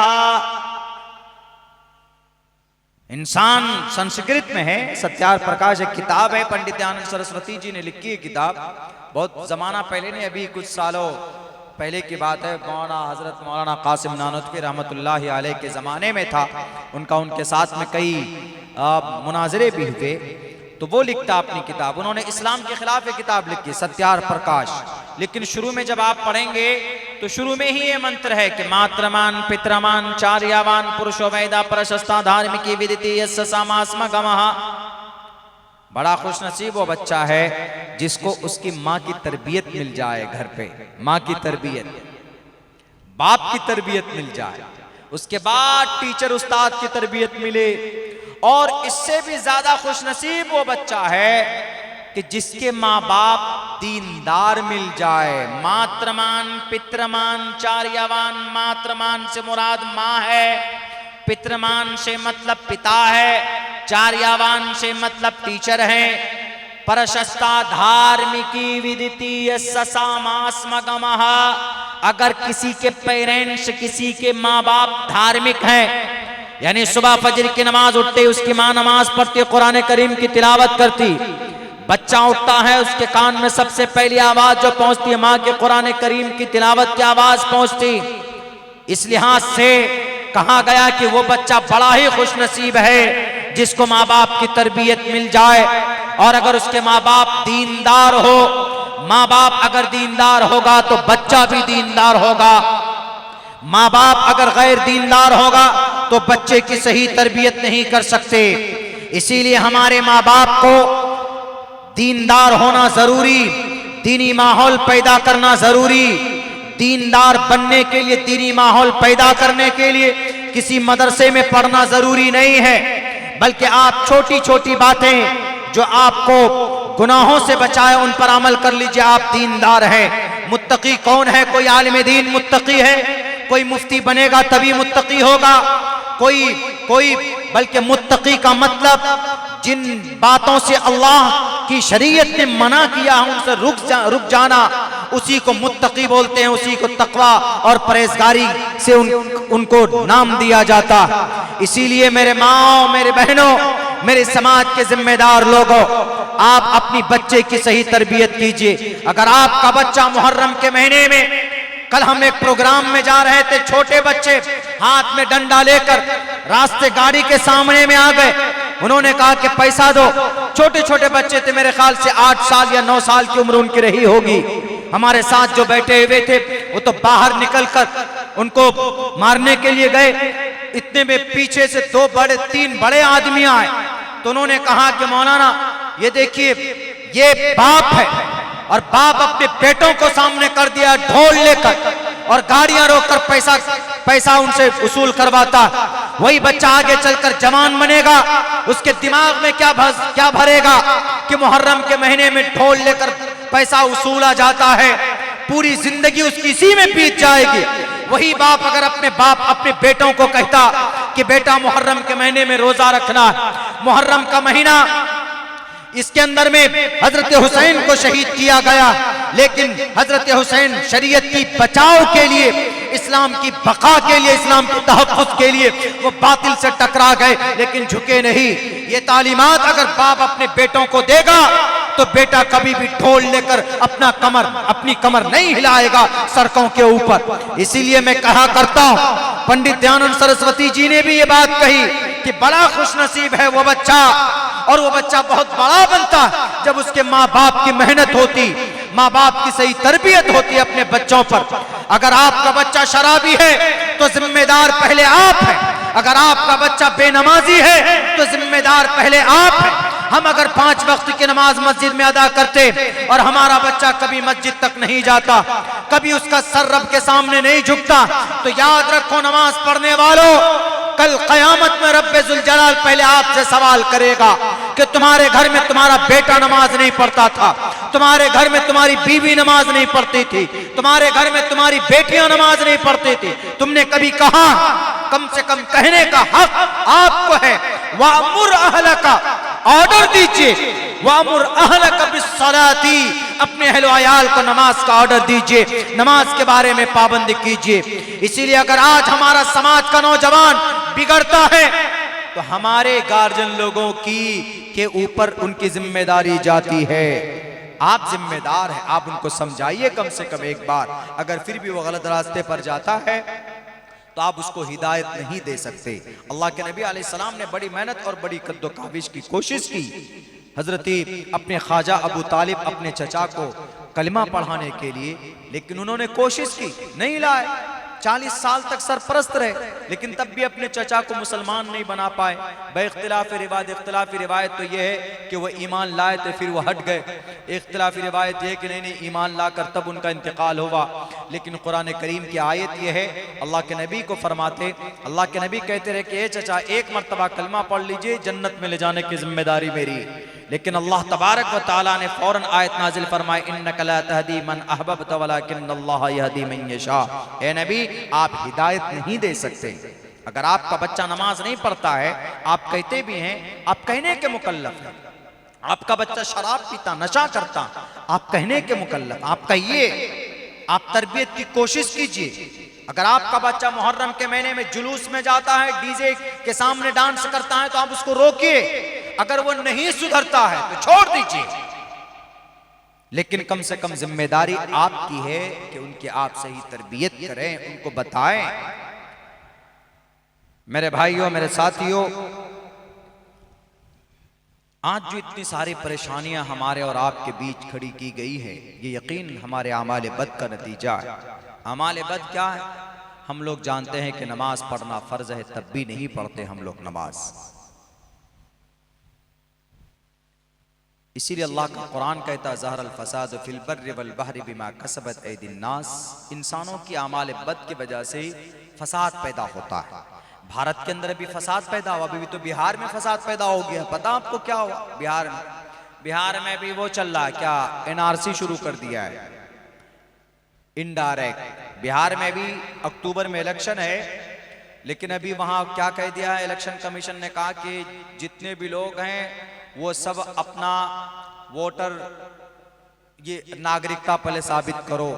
इंसान संस्कृत में है, सत्यार प्रकाश एक किताब है, पंडित दयानंद सरस्वती जी ने लिखी है किताब। बहुत जमाना पहले नहीं, अभी कुछ सालों पहले की बात है, हजरत मौलाना कासिम नानोतवी रहमतुल्लाहि अलैह के ज़माने में था। उनके साथ में कई मुनाजरे भी हुए। तो वो लिखता अपनी किताब, उन्होंने इस्लाम के खिलाफ एक किताब लिखी सत्यार प्रकाश। लेकिन शुरू में जब आप पढ़ेंगे तो शुरू में ही ये मंत्र है कि मातृमान पितृमान चार्यवान पुरुषो वेदा प्रशस्ता धार्मिकी विदिति यस्य समास्म गमः। बड़ा खुश नसीब वो बच्चा है जिसको उसकी माँ की तरबियत मिल जाए, घर पे माँ की तरबियत, बाप की तरबियत मिल जाए, उसके बाद टीचर उस्ताद की तरबियत मिले। और इससे भी ज्यादा खुश नसीब वो बच्चा है कि जिसके माँ बाप दीनदार मिल जाए। मातृमान पितृमान चार्यवान, मातृमान से मुराद माँ है, पितृमान से मतलब पिता है, चार्यवान से मतलब टीचर है। प्रशस्ता धार्मिकी विदिति यस्य समास्म गमः। अगर किसी के पेरेंट्स, किसी के माँ बाप धार्मिक हैं, यानी सुबह फजर की नमाज उठते उसकी माँ नमाज पढ़ती, कुरान करीम की तिलावत करती, बच्चा उठता है उसके कान में सबसे पहली आवाज जो पहुंचती है माँ के कुरान करीम की तिलावत की आवाज पहुंचती। इस लिहाज से कहा गया कि वो बच्चा बड़ा ही खुश नसीब है जिसको माँ बाप की तरबियत मिल जाए। और अगर उसके माँ बाप दीनदार हो, माँ बाप अगर दीनदार होगा तो बच्चा भी दीनदार होगा। माँ बाप अगर गैर दीनदार होगा तो बच्चे की सही तरबियत नहीं कर सकते। इसीलिए हमारे माँ बाप को दीनदार होना जरूरी, दीनी माहौल पैदा करना जरूरी। दीनदार बनने के लिए, दीनी माहौल पैदा करने के लिए किसी मदरसे में पढ़ना जरूरी नहीं है, बल्कि आप छोटी छोटी बातें जो आपको गुनाहों से बचाए, उन पर अमल कर लीजिए, आप दीनदार हैं। मुत्तकी कौन है? कोई आलिम दीन मुत्तकी है, कोई मुफ्ती बनेगा तभी मुत्तकी होगा, कोई बल्कि मुत्तकी का मतलब जिन बातों से अल्लाह की शरीयत ने मना किया है उनसे रुक जाना, उसी को मुत्तकी बोलते हैं, उसी को तकवा और परहेजगारी से उनको नाम दिया जाता। इसीलिए मेरे माओ, मेरे बहनों, मेरे समाज के जिम्मेदार लोगों, आप अपनी बच्चे की सही तरबियत कीजिए। अगर आपका बच्चा मुहर्रम के महीने में, कल हम एक प्रोग्राम में जा रहे थे, छोटे बच्चे हाथ में डंडा लेकर रास्ते गाड़ी के सामने में आ गए, उन्होंने कहा कि पैसा दो। छोटे छोटे बच्चे थे, मेरे ख्याल से 8 साल या 9 साल की उम्र उनकी रही होगी। हमारे साथ जो बैठे हुए थे वो तो बाहर निकलकर उनको मारने के लिए गए। इतने में पीछे से 3 बड़े आदमी आए, तो उन्होंने कहा कि मौलाना ये देखिए, ये बाप है और बाप अपने बेटों को सामने कर दिया ढोल लेकर और गाड़ियां रोककर पैसा उनसे वसूल करवाता। वही बच्चा आगे चलकर जवान बनेगा, उसके दिमाग में क्या भरेगा कि मुहर्रम के महीने में ढोल लेकर पैसा वसूला जाता है, पूरी जिंदगी उसकी इसी में बीत जाएगी। वही बाप अगर अपने बेटों को कहता कि बेटा मुहर्रम के महीने में रोजा रखना, मुहर्रम का महीना इसके अंदर में हजरत हुसैन को शहीद किया गया, लेकिन हजरत हुसैन शरीयत की बचाव के लिए, इस्लाम की बका के लिए, इस्लाम के तहफ़्फ़ुज़ के लिए वो बातिल से टकरा गए लेकिन झुके नहीं। ये तालीमात अगर बाप अपने बेटों को देगा तो बेटा कभी भी ढोल लेकर अपनी कमर नहीं हिलाएगा सड़कों के ऊपर। इसीलिए मैं कहा करता हूं, पंडित दयानंद सरस्वती जी ने भी ये बात कही कि बड़ा खुशनसीब है वो बच्चा, और वो बच्चा बहुत बड़ा बनता जब उसके माँ बाप की मेहनत होती, माँ बाप की सही तरबियत होती अपने बच्चों पर। अगर आपका बच्चा शराबी है तो जिम्मेदार पहले आप हैं, अगर आपका बच्चा बेनमाजी है तो जिम्मेदार पहले आप हैं। हम अगर 5 वक्त की नमाज मस्जिद में अदा करते और हमारा बच्चा कभी मस्जिद तक नहीं जाता, कभी उसका सर रब के सामने नहीं झुकता, तो याद रखो नमाज पढ़ने वालों, कल कयामत में रब्बे जुल जलाल पहले आपसे सवाल करेगा कि तुम्हारे घर में तुम्हारा बेटा नमाज नहीं पढ़ता था, तुम्हारे घर में तुम्हारी बीवी नमाज नहीं पढ़ती थी, तुम्हारे घर में तुम्हारी बेटियां नमाज नहीं पढ़ती थी, तुमने कभी कहा? कम से कम कहने का हक आपको है। वामुर अहलका, ऑर्डर दीजिए, वामुर अहलका बिस्सलाती, अपने अहलो अयाल को नमाज का ऑर्डर दीजिए, नमाज के बारे में पाबंदी कीजिए। इसीलिए अगर आज हमारा समाज का नौजवान बिगड़ता है तो हमारे गार्जियन लोगों के ऊपर उनकी जिम्मेदारी जाती है। आप जिम्मेदार हैं, आप उनको समझाइए कम से कम एक बार। अगर फिर भी वो गलत रास्ते पर जाता है तो आप उसको हिदायत नहीं दे सकते। अल्लाह के नबी अलैहिस्सलाम ने बड़ी मेहनत और बड़ी कद्दो काविश की कोशिश की, हजरती अपने ख्वाजा अबू तालिब अपने चचा को कलिमा पढ़ाने के लिए, लेकिन उन्होंने कोशिश की, नहीं लाए। 40 साल तक सरपरस्त रहे, लेकिन तब भी अपने चचा को मुसलमान नहीं बना पाए। इख्तिलाफी रिवायत तो यह है कि वह ईमान लाए थे फिर वह हट गए, इख्तिलाफी रिवायत यह कि नहीं ईमान लाकर तब उनका इंतकाल हुआ। लेकिन कुरान करीम की आयत यह है, अल्लाह के नबी को फरमाते, अल्लाह के नबी कहते रहे कि ए चचा एक मरतबा कलमा पढ़ लीजिए, जन्नत में ले जाने की जिम्मेदारी मेरी। लेकिन अल्लाह तबारक व तआला ने फौरन आयत नाजिल फरमाई, इन्नका ला तहदी मन अहबब्त वलाकिन्नल्लाह यहदी मन यशा। ए नबी, आप हिदायत नहीं दे सकते। अगर आपका बच्चा नमाज नहीं पढ़ता है, आप कहते भी हैं, आप कहने के मुकल्लफ हैं। आपका बच्चा शराब पीता, नशा करता, आप कहने के मुकल्लफ, आप कहिए, आप तरबियत की कोशिश कीजिए। अगर आपका बच्चा मुहर्रम के महीने में जुलूस में जाता है, डीजे के सामने डांस करता है, तो आप उसको रोकिए। अगर वो नहीं सुधरता है तो छोड़ दीजिए, लेकिन कम से कम जिम्मेदारी आपकी है कि उनकी आप सही तरबियत करें, उनको बताएं। मेरे भाइयों, मेरे साथियों, आज जो इतनी सारी परेशानियां हमारे और आपके बीच खड़ी की गई है, ये यकीन हमारे आमाल बद का नतीजा है। आमाल बद क्या है? हम लोग जानते हैं कि नमाज पढ़ना फर्ज है, तब भी नहीं पढ़ते हम लोग नमाज। इसीलिए अल्लाह का कुरान कहता है, ज़हरल फसाद फिल बर्रि वल बहरि बिमा कसबत ऐदिन नास। इंसानों की आमाल बद की वजह से फसाद पैदा होता है। भारत के अंदर भी फसाद पैदा हुआ, अभी भी तो बिहार में फसाद पैदा हो गया। पता आपको क्या हुआ बिहार में? बिहार में भी वो चल रहा है, क्या एनआरसी शुरू कर दिया है, इनडायरेक्ट। बिहार में भी अक्टूबर में इलेक्शन है, लेकिन अभी वहां क्या कह दिया है इलेक्शन कमीशन ने, कहा कि जितने भी लोग हैं वो सब अपना वोटर ये नागरिकता पहले साबित करो,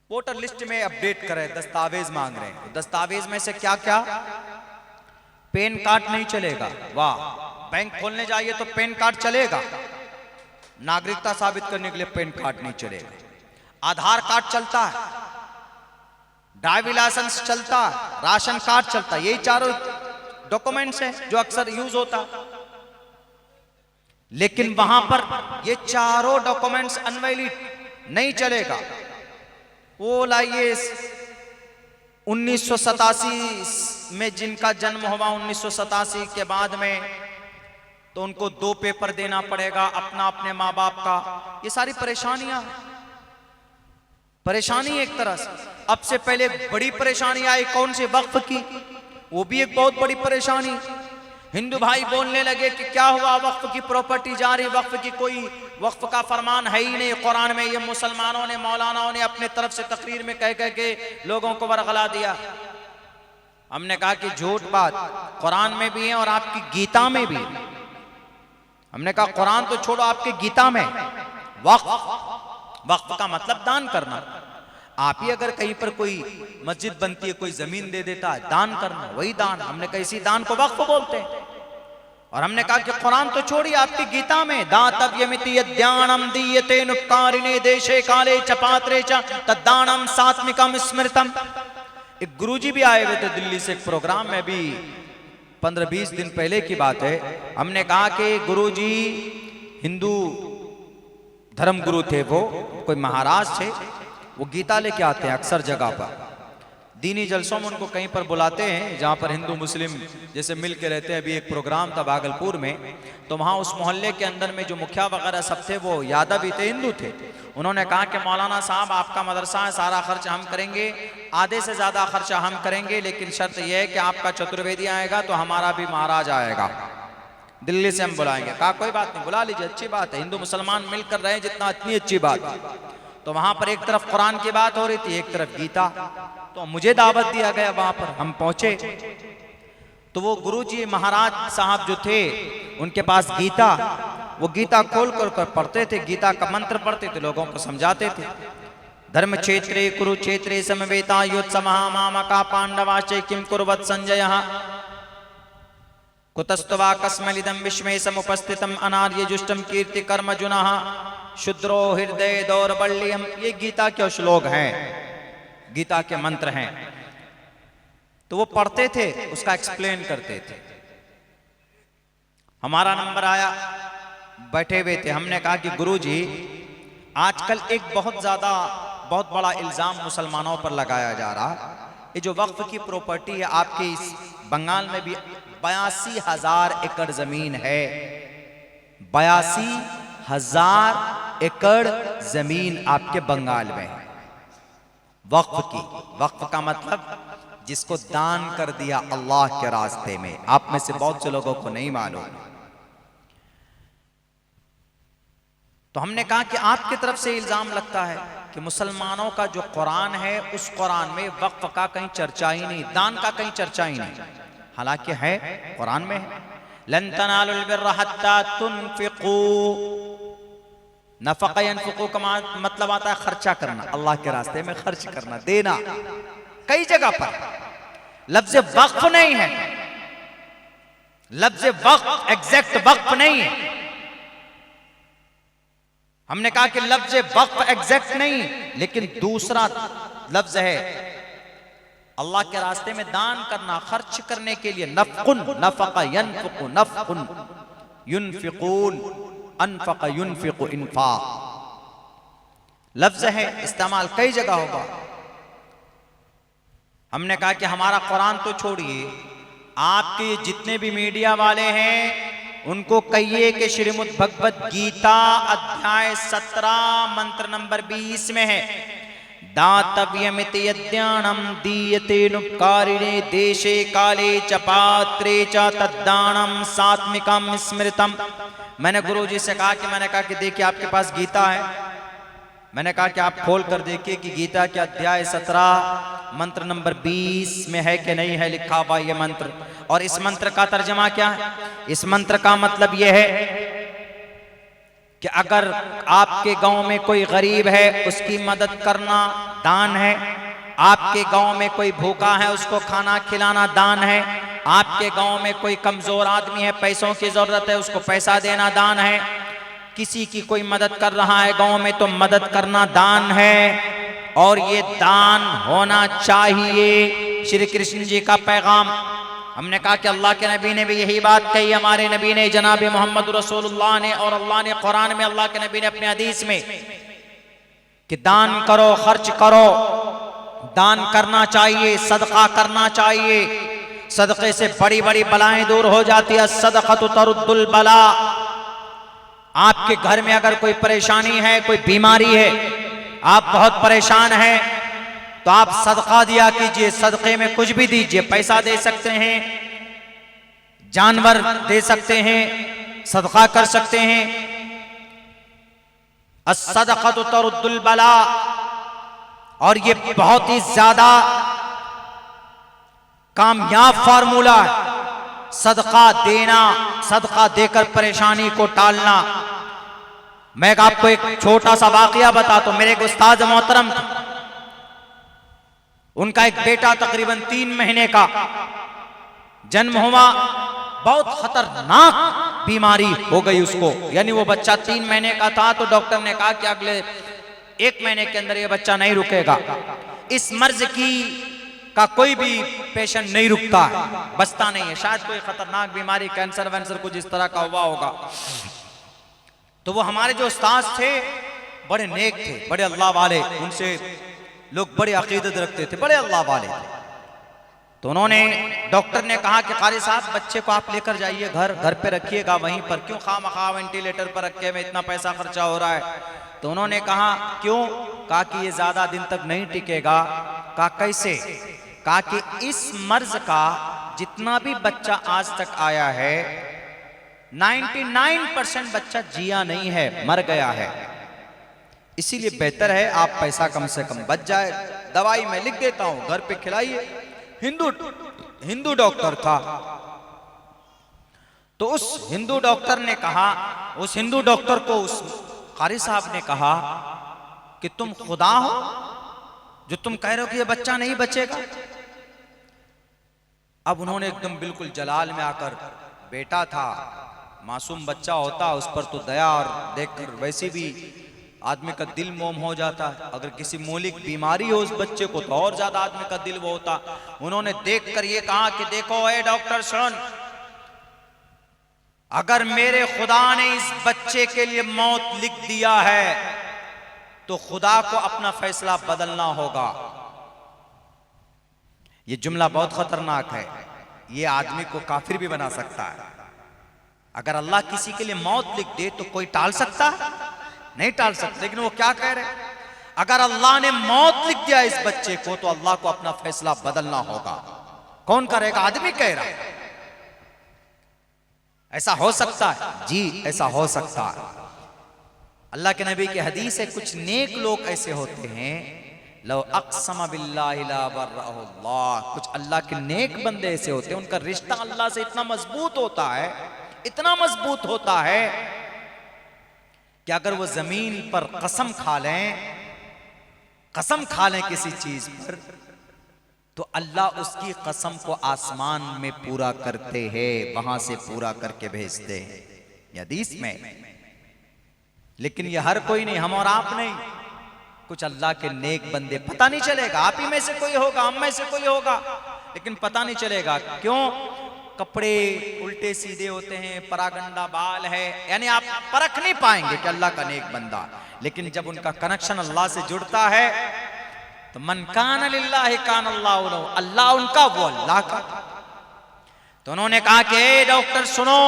वोटर लिस्ट में अपडेट करें, दस्तावेज मांग रहे हैं। दस्तावेज में से क्या क्या? पैन कार्ड नहीं चलेगा, वाह। बैंक खोलने जाइए तो पैन कार्ड चलेगा, नागरिकता साबित करने के लिए पैन कार्ड नहीं चलेगा। आधार कार्ड चलता है, ड्राइविंग लाइसेंस चलता है, राशन कार्ड चलता है, यही चारों डॉक्यूमेंट्स हैं जो अक्सर यूज होता है। लेकिन वहां पर ये चारों डॉक्यूमेंट्स अनवैलिड नहीं चलेगा। वो लाइए 1987 में जिनका जन्म हुआ 1987 के बाद में, तो उनको 2 पेपर देना पड़ेगा अपना, अपने माँ बाप का। ये सारी परेशानी एक तरह से। अब से पहले बड़ी परेशानी आई कौन सी? वक्फ की, वो भी एक बहुत बड़ी परेशानी। हिंदू भाई बोलने लगे कि क्या हुआ, वक्फ की प्रॉपर्टी जा रही, वक्फ की कोई वक्फ का फरमान है ही नहीं कुरान में। ये मुसलमानों ने, मौलानाओं ने अपने तरफ से तकरीर में कह कह के लोगों को बरगला दिया। हमने कहा कि झूठ बात, कुरान में भी है और आपकी गीता में भी है। हमने कहा कुरान तो छोड़ो, आपके गीता में वक्फ का मतलब दान करना। आप ही अगर कहीं पर कोई मस्जिद बनती है, कोई जमीन दे देता है, दान करना, वही दान। हमने कहा इसी दान को वक्फ बोलते हैं। और हमने कहा कि कुरान तो छोड़िए, आपकी गीता में दातव्यमिति यद्यानम दीयते नुपकारिणे देशे काले च पात्रे च तद्दानम सात्मिकम स्मृतम। एक गुरुजी भी आए हुए थे दिल्ली से, एक प्रोग्राम में भी 15-20 दिन पहले की बात है। हमने कहा कि गुरुजी हिंदू धर्म गुरु थे, वो कोई महाराज थे, वो गीता लेके आते हैं अक्सर जगह पर। दीनी जलसों में उनको कहीं पर बुलाते हैं जहाँ पर हिंदू मुस्लिम जैसे मिल के रहते हैं। अभी एक प्रोग्राम था भागलपुर में, तो वहाँ उस मोहल्ले के अंदर में जो मुखिया वगैरह सब थे वो यादव ही थे, हिंदू थे। उन्होंने कहा कि मौलाना साहब आपका मदरसा है, सारा खर्च हम करेंगे, आधे से ज़्यादा खर्चा हम करेंगे, लेकिन शर्त यह है कि आपका चतुर्वेदी आएगा तो हमारा भी महाराज आएगा, दिल्ली से हम बुलाएंगे। कहा कोई बात नहीं, बुला लीजिए, अच्छी बात है, हिंदू मुसलमान मिलकर रहे जितना इतनी अच्छी बात। तो वहां पर एक तरफ कुरान की बात हो रही थी, एक तरफ गीता। तो मुझे दावत दिया गया, वहां पर हम पहुंचे तो वो गुरुजी महाराज साहब जो थे उनके पास गीता, वो गीता खोल कर पढ़ते थे, गीता का मंत्र पढ़ते थे, लोगों को समझाते थे। धर्म क्षेत्रे कुरुक्षेत्रे समवेता योत्समः मामका पांडवाश्च किम कुर्वत संजय कुतस्तवा कस्मलिदं विश्वे समुपस्थितम अनार्य जुष्टम कीर्ति कर्मजुनः शुद्रो हृदय दौर्बल्यम। ये गीता के श्लोक हैं, गीता के मंत्र हैं। तो वो पढ़ते थे, उसका एक्सप्लेन करते थे। हमारा नंबर आया, बैठे हुए थे। हमने कहा कि गुरुजी आजकल एक बहुत बड़ा इल्जाम मुसलमानों पर लगाया जा रहा, ये जो वक्फ की प्रॉपर्टी है, आपके इस बंगाल में भी 82,000 एकड़ जमीन है, 82,000 एकड़ जमीन आपके बंगाल में है वक्फ की। वक्फ का मतलब जिसको दान कर दिया अल्लाह के रास्ते में। आप में से बहुत से लोगों को नहीं मालूम। तो हमने कहा कि आपकी तरफ से इल्जाम लगता है कि मुसलमानों का जो कुरान है उस कुरान में वक्फ का कहीं चर्चा ही नहीं, दान का कहीं चर्चा ही नहीं। हालांकि है, कुरान में है, लन तनालुल बिर्रा हत्ता तुनफिकू। नफका यनफिकू का मतलब आता है खर्चा करना, अल्लाह के रास्ते में खर्च करना, देना। कई जगह पर लफ्ज वक्फ नहीं है, लफ्ज वक्फ एग्जैक्ट वक्फ नहीं है। हमने कहा कि लफ्ज वक्फ एग्जैक्ट नहीं, लेकिन दूसरा लफ्ज है अल्लाह के रास्ते में दान करना, खर्च करने के लिए। नफकुन, नफका यनफिकु, नफकुन युनफिकून, अनफका युनफिकु, इन्फाक लफ्ज है, इस्तेमाल कई जगह होगा। हमने कहा कि हमारा कुरान तो छोड़िए, आपके जितने भी मीडिया वाले हैं उनको कहिए कि श्रीमद् भगवत गीता अध्याय 17 मंत्र नंबर 20 में है, दातव्यमिति यद्यानं दीयते नुपकारिणे देशे काले च पात्रे च तद्दानं सात्मिकं स्मृतम। मैंने गुरुजी से कहा कि देखिए आपके पास गीता है। मैंने कहा कि आप खोल कर देखिए कि गीता के अध्याय 17 मंत्र नंबर 20 में है कि नहीं है लिखा हुआ ये मंत्र। और इस मंत्र का तर्जमा क्या है? इस मंत्र का मतलब यह है कि अगर आपके गांव में कोई गरीब है उसकी मदद करना दान है। आपके गांव में कोई भूखा है उसको खाना खिलाना दान है। आपके गांव में कोई कमजोर आदमी है, पैसों की जरूरत है, उसको पैसा देना दान है। किसी की कोई मदद कर रहा है गांव में तो मदद करना दान है। और ये दान होना चाहिए। श्री कृष्ण जी का पैगाम। हमने कहा कि अल्लाह के नबी ने भी यही बात कही, हमारे नबी ने जनाब मोहम्मद रसूलुल्लाह ने, और अल्लाह ने कुरान में, अल्लाह के नबी ने अपने हदीस में कि दान करो, खर्च करो, दान करना चाहिए, सदका करना चाहिए। सदक़े से बड़ी बड़ी बलाएं दूर हो जाती है। सदक़तु तरुद्दुल बला। आपके घर में अगर कोई परेशानी है, कोई बीमारी है, आप बहुत परेशान हैं, तो आप सदका दिया कीजिए। सदक़े में कुछ भी दीजिए, पैसा दे सकते हैं, जानवर दे सकते हैं, सदका कर सकते हैं। अस्सदक़तु तरुद्दुल बला। और ये बहुत ही ज्यादा कामयाब फार्मूला है, सदका देना, सदका देकर परेशानी को टालना। मैं आपको एक छोटा सा वाकया बताता हूं। मेरे एक उस्ताद मोहतरम थे, उनका एक बेटा तकरीबन 3 महीने का जन्म हुआ। बहुत खतरनाक बीमारी हो गई उसको, यानी वो बच्चा 3 महीने का था तो डॉक्टर ने कहा कि अगले 1 महीने के अंदर ये बच्चा नहीं रुकेगा। इस मर्ज का कोई भी पेशेंट नहीं रुकता है, बचता नहीं है। शायद कोई खतरनाक बीमारी, कैंसर वैंसर कुछ इस तरह का हुआ होगा। तो वो हमारे जो उस्ताद थे बड़े नेक थे, बड़े अल्लाह वाले, उनसे लोग बड़े अकीदत रखते थे, बड़े अल्लाह वाले थे। तो उन्होंने, डॉक्टर ने कहा कि कारी साहब बच्चे को आप लेकर जाइए घर पे रखिएगा वहीं पर, क्यों खामखा वेंटिलेटर पर रखे में इतना पैसा खर्चा हो रहा है। तो उन्होंने कहा क्यों? कहा कि ये ज्यादा दिन तक नहीं टिकेगा। कहा कैसे? कहा कि इस मर्ज का जितना भी बच्चा आज तक आया है 99% बच्चा जिया नहीं है, मर गया है। इसीलिए बेहतर है आप पैसा कम से कम बच जाए। दवाई मैं लिख देता हूं, घर पे खिलाइए। हिंदू डॉक्टर था। तो उस हिंदू डॉक्टर ने कहा, उस हिंदू डॉक्टर को उस कारी साहब ने कहा कि तुम खुदा हो जो तुम कह रहे हो कि ये बच्चा नहीं बचेगा। अब उन्होंने एकदम बिल्कुल जलाल में आकर, बेटा था, मासूम बच्चा होता उस पर तो दया और देखकर वैसे भी आदमी का दिल मोम हो जाता। अगर किसी मौलिक बीमारी हो उस बच्चे को तो और ज्यादा आदमी का दिल वो होता। उन्होंने देखकर ये कहा कि देखो ए डॉक्टर सुन, अगर मेरे खुदा ने इस बच्चे के लिए मौत लिख दिया है तो खुदा को अपना फैसला बदलना होगा। ये जुमला बहुत खतरनाक है, ये आदमी को काफिर भी बना सकता है। अगर अल्लाह किसी के लिए मौत लिख दे तो कोई टाल सकता है? नहीं टाल सकता। लेकिन वो क्या कह रहे हैं? अगर अल्लाह ने मौत लिख दिया इस बच्चे को तो अल्लाह को अपना फैसला बदलना होगा। कौन करेगा? आदमी कह रहा है। ऐसा हो सकता है? जी ऐसा हो सकता है। अल्लाह के नबी की हदीस है, कुछ नेक लोग ऐसे होते हैं, लो अक़सम बिल्लाहि ला बर्रहुल्लाह, कुछ अल्लाह के नेक बंदे ऐसे होते हैं, उनका रिश्ता अल्लाह से इतना मजबूत होता है, इतना मजबूत होता है कि अगर वो जमीन पर कसम खा लें किसी चीज पर तो अल्लाह उसकी कसम को आसमान में पूरा करते हैं, वहां से पूरा करके भेजते हैं, ये हदीस में। लेकिन ये हर कोई नहीं, हम और आप नहीं, कुछ अल्लाह के नेक बंदे, पता नहीं चलेगा, आप ही में से कोई होगा, हम में से कोई होगा, लेकिन पता नहीं चलेगा। क्यों? कपड़े उल्टे सीधे होते हैं, परागंडा बाल है, यानी आप परख नहीं पाएंगे कि अल्लाह का नेक बंदा। लेकिन जब उनका कनेक्शन अल्लाह से जुड़ता है तो मन कान लिल्लाहि कान अल्लाहु लहु, अल्लाह उनका वो अल्लाह का। तो उन्होंने कहा कि ए डॉक्टर सुनो,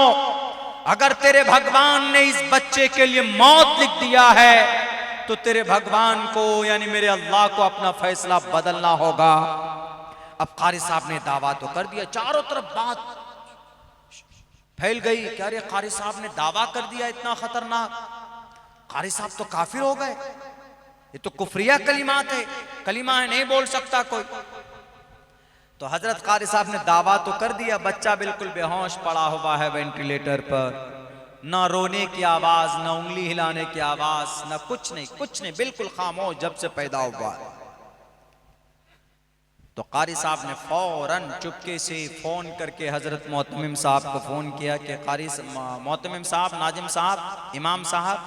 अगर तेरे भगवान ने इस बच्चे के लिए मौत लिख दिया है तो तेरे भगवान को यानी मेरे अल्लाह को अपना फैसला बदलना होगा। अब कारी साहब ने दावा तो कर दिया, चारों तरफ बात फैल गई कि अरे कारी साहब ने दावा कर दिया इतना खतरनाक, कारी साहब तो काफिर हो गए, ये तो कुफरिया कलिमात है, कलिमा है, नहीं बोल सकता कोई। तो हजरत कारी साहब ने दावा तो कर दिया, बच्चा बिल्कुल बेहोश पड़ा हुआ है वेंटिलेटर पर, ना रोने की आवाज, ना उंगली हिलाने की आवाज, ना कुछ नहीं, कुछ नहीं, बिल्कुल खामोश जब से पैदा हुआ। तो कारी साहब ने फौरन चुपके से फोन करके हजरत मोहतमिम साहब को फोन किया कि कारी मोहतमिम साहब, नाजिम साहब, इमाम साहब,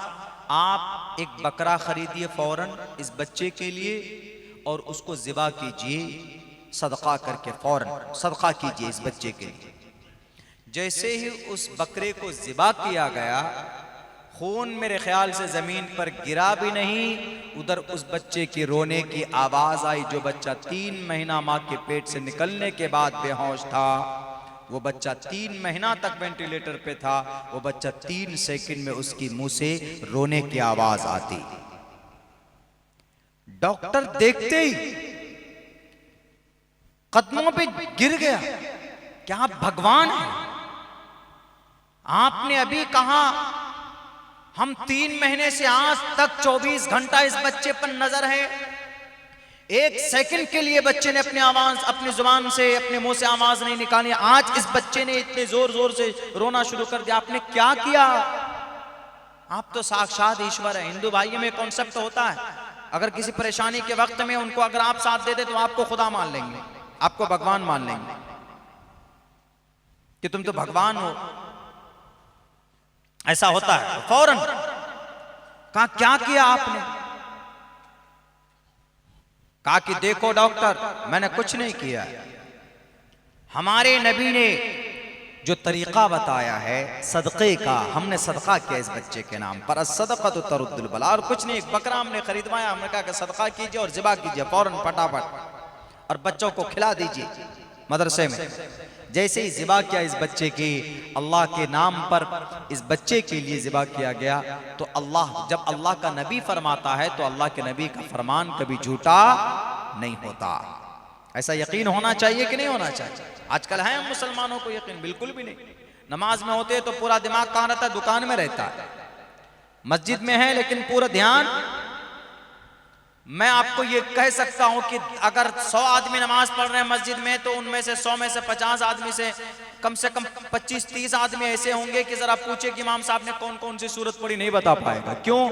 आप एक बकरा खरीदिए फौरन इस बच्चे के लिए और उसको ज़िबा कीजिए, सदका करके फौरन सदका कीजिए इस बच्चे के लिए। जैसे ही उस बकरे को ज़िबा किया गया, खून मेरे ख्याल से जमीन पर गिरा भी नहीं, उधर उस बच्चे की रोने की आवाज आई। जो बच्चा 3 महीना माँ के पेट से निकलने के बाद बेहोश था, वो बच्चा 3 महीना तक वेंटिलेटर पे था, वो बच्चा 3 सेकंड में उसकी मुंह से रोने की आवाज आती। डॉक्टर देखते ही कदमों पे गिर गया, क्या आप भगवान हैं? आपने अभी कहा हम 3 महीने से आज तक 24 घंटा इस बच्चे पर नजर है, 1 सेकंड के लिए बच्चे ने अपनी आवाज, अपनी जुबान से, अपने मुंह से आवाज नहीं निकाली, आज इस बच्चे ने इतने जोर जोर से रोना शुरू कर दिया, आपने क्या किया? आप तो साक्षात ईश्वर है। हिंदू भाइयों में कॉन्सेप्ट होता है, अगर किसी परेशानी के वक्त में उनको अगर आप साथ दे दे तो आपको खुदा मान लेंगे, आपको भगवान मान लेंगे कि तुम तो भगवान हो, ऐसा होता है। फौरन कहा क्या किया आपने? कहा कि देखो डॉक्टर, मैंने कुछ नहीं किया, हमारे नबी ने जो तरीका बताया है सदक़े का, हमने सदका किया इस बच्चे के नाम पर, सदका तो तरुद्दुल बला, और कुछ नहीं, एक बकरा हमने खरीदवाया, हमने कहा कि सदका कीजिए और ज़िबा कीजिए फौरन फटाफट, और बच्चों को खिला दीजिए मदरसे में। जैसे ही ज़िबा किया इस बच्चे की, अल्लाह के नाम पर इस बच्चे के लिए ज़िबा किया गया, तो अल्लाह, जब अल्लाह का नबी फरमाता है तो अल्लाह के नबी का फरमान कभी झूठा नहीं होता। ऐसा यकीन होना चाहिए कि नहीं होना चाहिए? आजकल है हम मुसलमानों को यकीन बिल्कुल भी नहीं। नमाज में होते तो पूरा दिमाग कहाँ रहता है? दुकान में रहता है। मस्जिद में है लेकिन पूरा ध्यान, मैं आपको ये कह सकता हूं कि अगर 100 आदमी नमाज पढ़ रहे हैं मस्जिद में, तो उनमें से 100 में से 50 आदमी से कम 25-30 आदमी ऐसे होंगे कि जरा पूछे कि इमाम साहब ने कौन कौन सी सूरत पढ़ी, नहीं बता पाएगा। क्यों?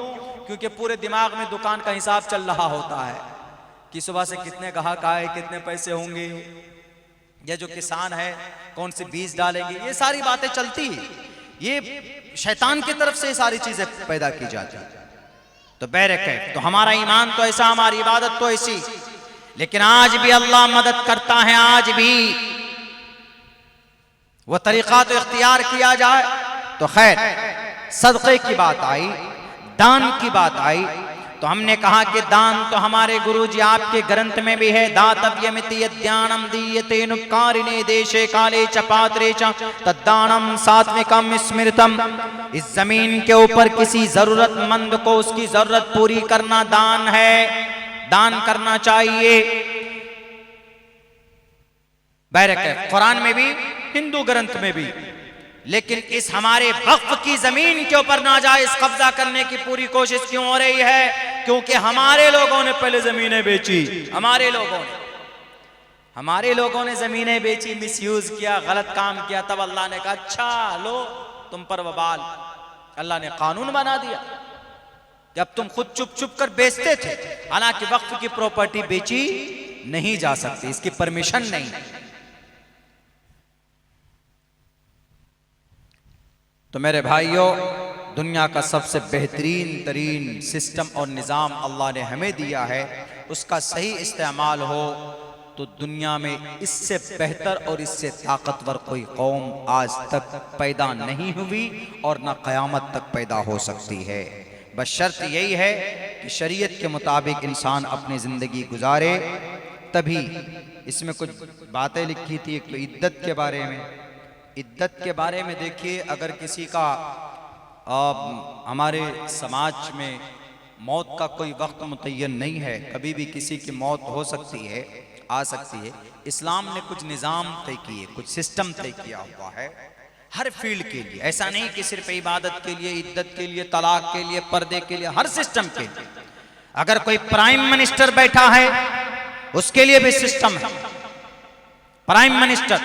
क्योंकि पूरे दिमाग में दुकान का हिसाब चल रहा होता है कि सुबह से कितने ग्राहक आए, कितने पैसे होंगे, या जो किसान है कौन से बीज डालेंगे, ये सारी बातें चलती है। ये शैतान की तरफ से सारी चीजें पैदा की जाती है। तो बैरक है, तो हमारा ईमान तो ऐसा, हमारी इबादत तो ऐसी, लेकिन आज भी अल्लाह मदद करता है। आज भी वह तरीका तो इख्तियार किया जाए। तो खैर, सदक़े की बात आई, दान की बात आई, तो हमने कहा कि दान तो हमारे गुरुजी आपके ग्रंथ में भी है, दातव्यमिति यद्यानम दीयते नुक्कारिणे देशे काले च पात्रे च तद्दानम सात्विकम स्मृतम। इस जमीन के ऊपर किसी जरूरतमंद को उसकी जरूरत पूरी करना दान है, दान करना चाहिए। बैरक है, कुरान में भी, हिंदू ग्रंथ में भी। लेकिन इस हमारे वक्फ की जमीन के ऊपर नाजायज कब्जा करने की पूरी कोशिश क्यों हो रही है? क्योंकि हमारे लोगों ने पहले जमीनें बेची, हमारे लोगों ने जमीनें बेची, मिसयूज किया, गलत काम किया, तब अल्लाह ने कहा अच्छा लो तुम पर वबाल। अल्लाह ने कानून बना दिया कि अब तुम खुद चुप चुप कर बेचते थे, हालांकि वक्फ की प्रॉपर्टी बेची नहीं जा सकती, इसकी परमिशन नहीं। तो मेरे भाइयों, दुनिया का सबसे बेहतरीन तरीन सिस्टम और निज़ाम अल्लाह ने हमें दिया है, उसका सही इस्तेमाल हो तो दुनिया में इससे बेहतर और इससे ताकतवर कोई कौम आज तक पैदा नहीं हुई और न क़यामत तक पैदा हो सकती है। बस शर्त यही है कि शरीयत के मुताबिक इंसान अपनी ज़िंदगी गुजारे, तभी। इसमें कुछ बातें लिखी थी, एक तो इद्दत के बारे में। इद्दत के बारे में देखिए, अगर किसी का हमारे समाज में मौत का कोई वक्त मुतय्यन नहीं है, कभी भी किसी की मौत हो सकती है, आ सकती है। इस्लाम ने कुछ निज़ाम तय किए, कुछ सिस्टम तय किया हुआ है हर फील्ड के लिए। ऐसा नहीं कि सिर्फ इबादत के लिए, इद्दत के लिए, तलाक के लिए, पर्दे के लिए, हर सिस्टम के लिए। अगर कोई प्राइम मिनिस्टर बैठा है उसके लिए भी सिस्टम है। प्राइम मिनिस्टर,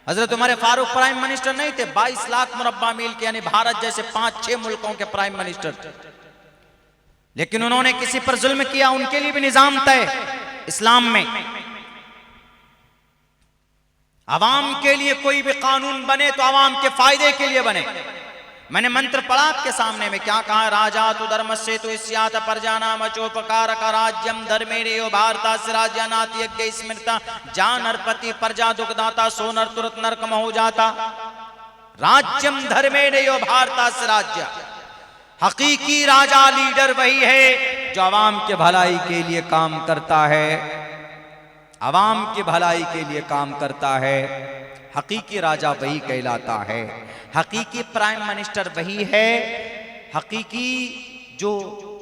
हजरत उमर फारूक प्राइम मिनिस्टर नहीं थे, 22 लाख मुरब्बा मील के यानी भारत जैसे 5-6 मुल्कों के प्राइम मिनिस्टर थे, लेकिन उन्होंने किसी पर जुल्म किया, उनके लिए भी निजाम तय इस्लाम में। अवाम के लिए कोई भी कानून बने तो अवाम के फायदे के लिए बने। मैंने मंत्र पढ़ा आपके सामने में, क्या कहा? राजा तो धर्मस्य तो इस्यात परजाना मचोपकार का राज्यम धर्मेरेयो भारता राज्यानाथ यज्ञ स्मृता जा नरपति प्रजा दुखदाता सो नर तुरत नरकम हो जाता। राज्यम धर्मेरेयो भारता राज्य, हकीकी राजा लीडर वही है जो अवाम के भलाई के लिए काम करता है, अवाम की भलाई के लिए काम करता है। हकीकी राजा वही कहलाता है, हकीकी प्राइम मिनिस्टर वही है, हकीकी जो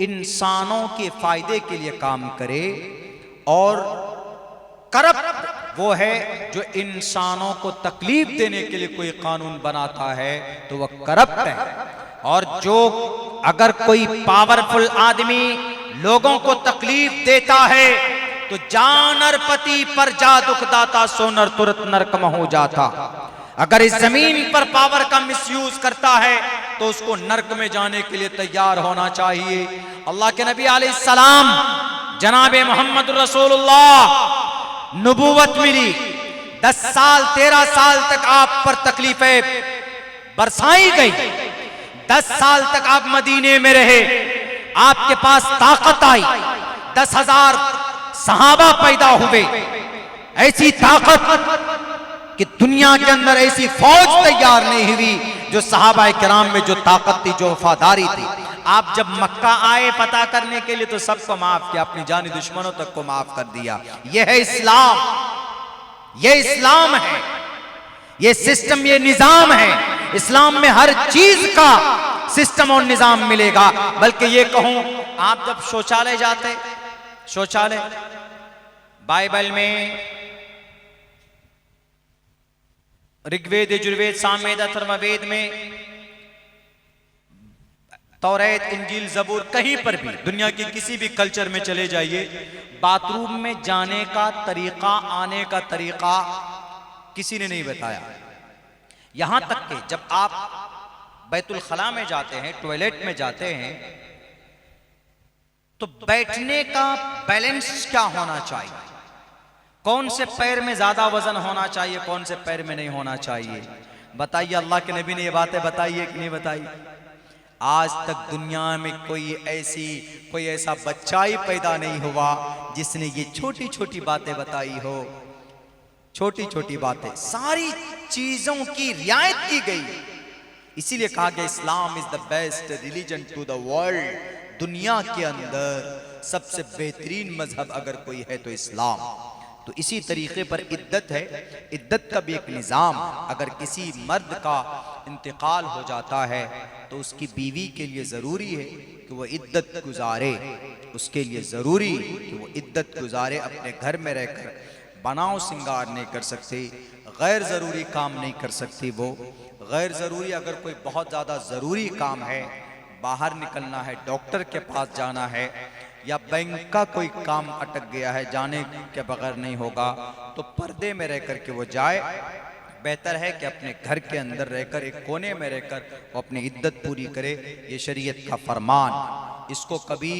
इंसानों के फायदे के लिए काम करे। और करप्ट वो है जो इंसानों को तकलीफ देने के लिए कोई कानून बनाता है तो वह करप्ट है। और जो अगर कोई पावरफुल आदमी लोगों को तकलीफ देता है तो जा नरपति पर जा दुखदाता सो नर तुरत नरकम हो जाता। अगर इस जमीन पर पावर का मिसयूज करता है तो उसको नरक में जाने के लिए तैयार होना चाहिए। अल्लाह के नबी अलैहिस्सलाम जनाब मोहम्मद रसूलुल्लाह नबूवत मिली, 10 साल 13 साल तक आप पर तकलीफें बरसाई गई, 10 साल तक आप मदीने में रहे, आपके पास ताकत आई, 10,000 सहाबा पैदा हुए, ऐसी ताकत कि दुनिया के अंदर ऐसी फौज तैयार नहीं हुई जो सहाबा किराम में जो ताकत थी, जो वफादारी थी। आप जब मक्का आए पता करने के लिए तो सबको माफ किया, अपनी जानी दुश्मनों तक को माफ कर दिया। यह है इस्लाम, यह इस्लाम है, यह सिस्टम, यह निजाम है। इस्लाम में हर चीज का सिस्टम और निजाम मिलेगा। बल्कि ये कहूं, आप जब शौचालय जाते, शौचालय बाइबल में ऋग्वेद, यजुर्वेद, सामवेद, अथर्ववेद में, तौरात, इंजील, जबूर, कहीं पर भी दुनिया के किसी भी कल्चर में चले जाइए, बाथरूम में जाने का तरीका, आने का तरीका किसी ने नहीं बताया। यहां तक कि जब आप बैतुल खला में जाते हैं, टॉयलेट में जाते हैं, तो बैठने का बैलेंस क्या होना चाहिए, कौन से पैर में ज्यादा वजन होना चाहिए, कौन से पैर में नहीं होना चाहिए, बताइए। अल्लाह के नबी ने ये बातें बताई है कि नहीं बताई? आज तक दुनिया में कोई ऐसा बच्चा ही पैदा नहीं हुआ जिसने ये छोटी छोटी बातें बताई हो। छोटी छोटी बातें, सारी चीजों की रियायत की गई। इसीलिए कहा गया Islam is the best religion to the world. दुनिया के अंदर सबसे बेहतरीन मजहब अगर कोई है तो इस्लाम। तो इसी तरीके पर इद्दत है, इद्दत का भी एक निज़ाम। अगर किसी मर्द का इंतकाल हो जाता है तो उसकी बीवी के लिए ज़रूरी है कि वह इद्दत गुजारे, उसके लिए ज़रूरी कि वो इद्दत गुजारे, अपने घर में रहकर बनाव सिंगार नहीं कर सकती, गैर ज़रूरी काम नहीं कर सकती। वो गैर ज़रूरी, अगर कोई बहुत ज़्यादा ज़रूरी काम है, बाहर निकलना है, डॉक्टर के पास जाना है, या बैंक का कोई काम अटक गया है, जाने के बगैर नहीं होगा, तो पर्दे में रहकर के वो जाए। बेहतर है कि अपने घर के अंदर रहकर, एक कोने में रहकर वो अपनी इद्दत पूरी करे। ये शरीयत का फरमान, इसको कभी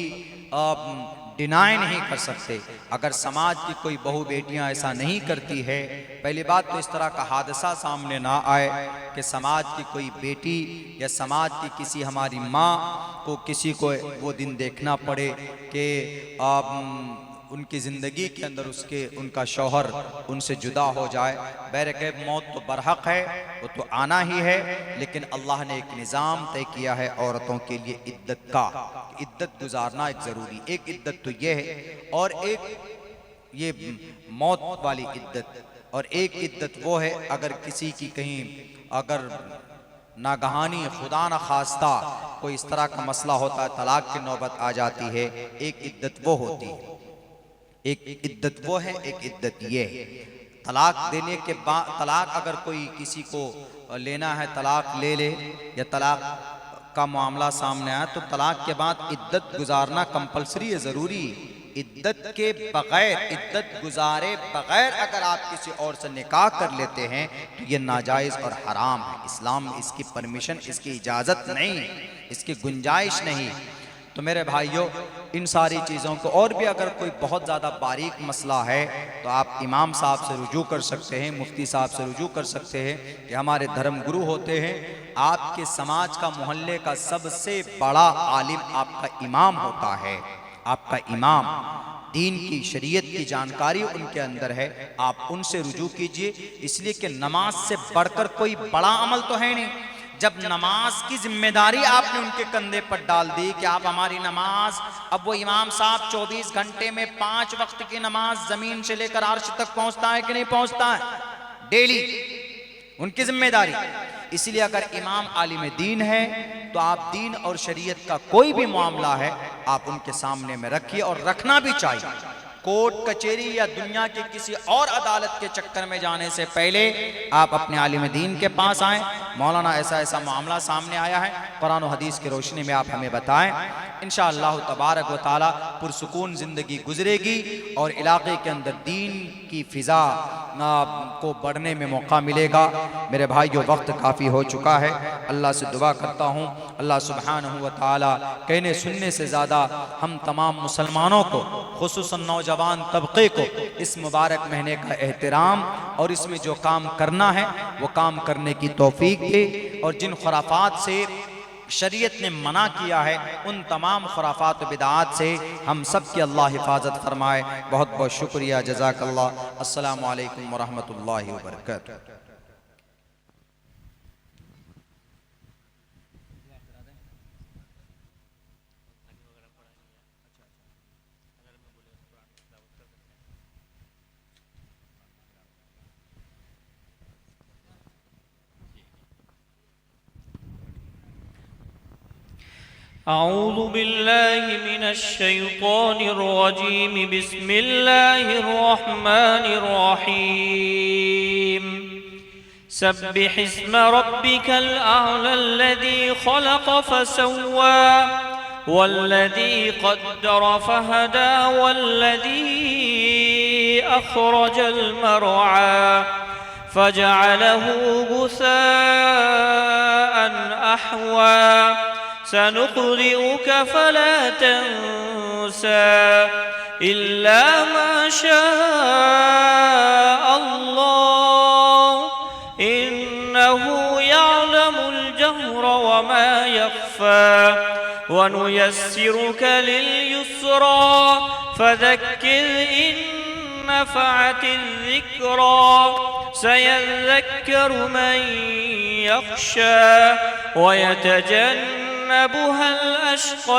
डिनाई नहीं कर सकते। अगर समाज की कोई बहू बेटियां ऐसा नहीं करती है, पहली बात तो इस तरह का हादसा सामने ना आए कि समाज की कोई बेटी या समाज की किसी हमारी माँ को किसी को वो दिन देखना पड़े कि उनकी ज़िंदगी के अंदर उनका शौहर उनसे जुदा हो जाए। बहरकैफ मौत तो बरहक है, वो तो आना ही है, लेकिन अल्लाह ने एक निज़ाम तय किया है औरतों के लिए इद्दत का। इद्दत गुजारना एक ज़रूरी, एक इद्दत तो ये है, और एक ये मौत वाली इद्दत, और एक इद्दत वो है अगर किसी की कहीं अगर नागहानी खुदा न खास्ता कोई इस तरह का मसला होता है, तलाक की नौबत आ जाती है, एक इद्दत वो होती है, एक इद्दत वो है, एक इद्दत ये है। तलाक देने के बाद, तलाक अगर कोई किसी को लेना है तलाक ले ले, या तलाक का मामला सामने आया तो तलाक के बाद इद्दत गुजारना कंपलसरी है, ज़रूरी। इद्दत के बगैर, इद्दत गुजारे बगैर अगर आप किसी और से निकाह कर लेते हैं तो ये नाजायज़ और हराम है। इस्लाम में इसकी परमिशन, इसकी इजाज़त नहीं, इसकी गुंजाइश नहीं। तो मेरे भाइयों, इन सारी चीज़ों को, और भी अगर कोई बहुत ज़्यादा बारीक मसला है तो आप इमाम साहब से रुजू कर सकते हैं, मुफ्ती साहब से रुजू कर सकते हैं, कि हमारे धर्म गुरु होते हैं। आपके समाज का, मोहल्ले का सबसे बड़ा आलिम आपका इमाम होता है। आपका इमाम, दीन की, शरीयत की जानकारी उनके अंदर है, आप उनसे रुजू कीजिए। इसलिए कि नमाज से बढ़कर कोई बड़ा अमल तो है नहीं। जब नमाज की जिम्मेदारी आपने उनके कंधे पर डाल दी कि आप हमारी नमाज, अब वो इमाम साहब 24 घंटे में 5 वक्त की नमाज जमीन से लेकर अर्श तक पहुंचता है कि नहीं पहुंचता है, डेली उनकी जिम्मेदारी। इसलिए अगर इमाम आलिम दीन है तो आप दीन और शरीयत का कोई भी मामला है आप उनके सामने में रखिए, और रखना भी चाहिए। कोर्ट कचहरी या दुनिया के किसी और अदालत के चक्कर में जाने से पहले आप अपने आलिम दीन के पास आएँ, मौलाना ऐसा ऐसा मामला सामने आया है, कुरान और हदीस की रोशनी में आप हमें बताएं। इंशाअल्लाह तबारक व तआला पुरसुकून ज़िंदगी गुजरेगी और इलाके के अंदर दीन की फ़िज़ा को बढ़ने में मौका मिलेगा। मेरे भाइयों, वक्त काफ़ी हो चुका है। अल्लाह से दुआ करता हूँ, अल्लाह सुब्हानहू व तआला कहने सुनने से ज़्यादा हम तमाम मुसलमानों को, खुसूसन नौजवान तबके को, इस मुबारक महीने का एहतराम और इसमें जो काम करना है वो काम करने की तौफीक दे, और जिन खुराफात से शरीयत ने मना किया है उन तमाम खुराफात बिदात से हम सब की अल्लाह हिफाजत फरमाए। बहुत बहुत शुक्रिया, जज़ाकल्लाह। अस्सलामु अलैकुम व रहमतुल्लाहि व बरकातुहू। अऊज़ु बिल्लाहि मिनश शैतानिर रजीम। बिस्मिल्लाहिर रहमानिर रहीम। सब्बिहिस्म रब्बिकल अअला अल्लज़ी खलक़ फसव्वा वल्लज़ी क़द्दर फहदा वल्लज़ी अख़रजल मरआ फजअलहू गुसाअन अहवा सनुक़रिउक फला तंसा इल्ला मा शाअ अल्लाह इन्नहु यअलमुल जहर व मा यख़फ़ा वनुयस्सिरुक लिल-युस्रा फज़क्किर इन नफ़अतिज़ ज़िक्रा सयज़्ज़क्करु मन यख़शा वयतजन्नबुहा अल-अश्क़ा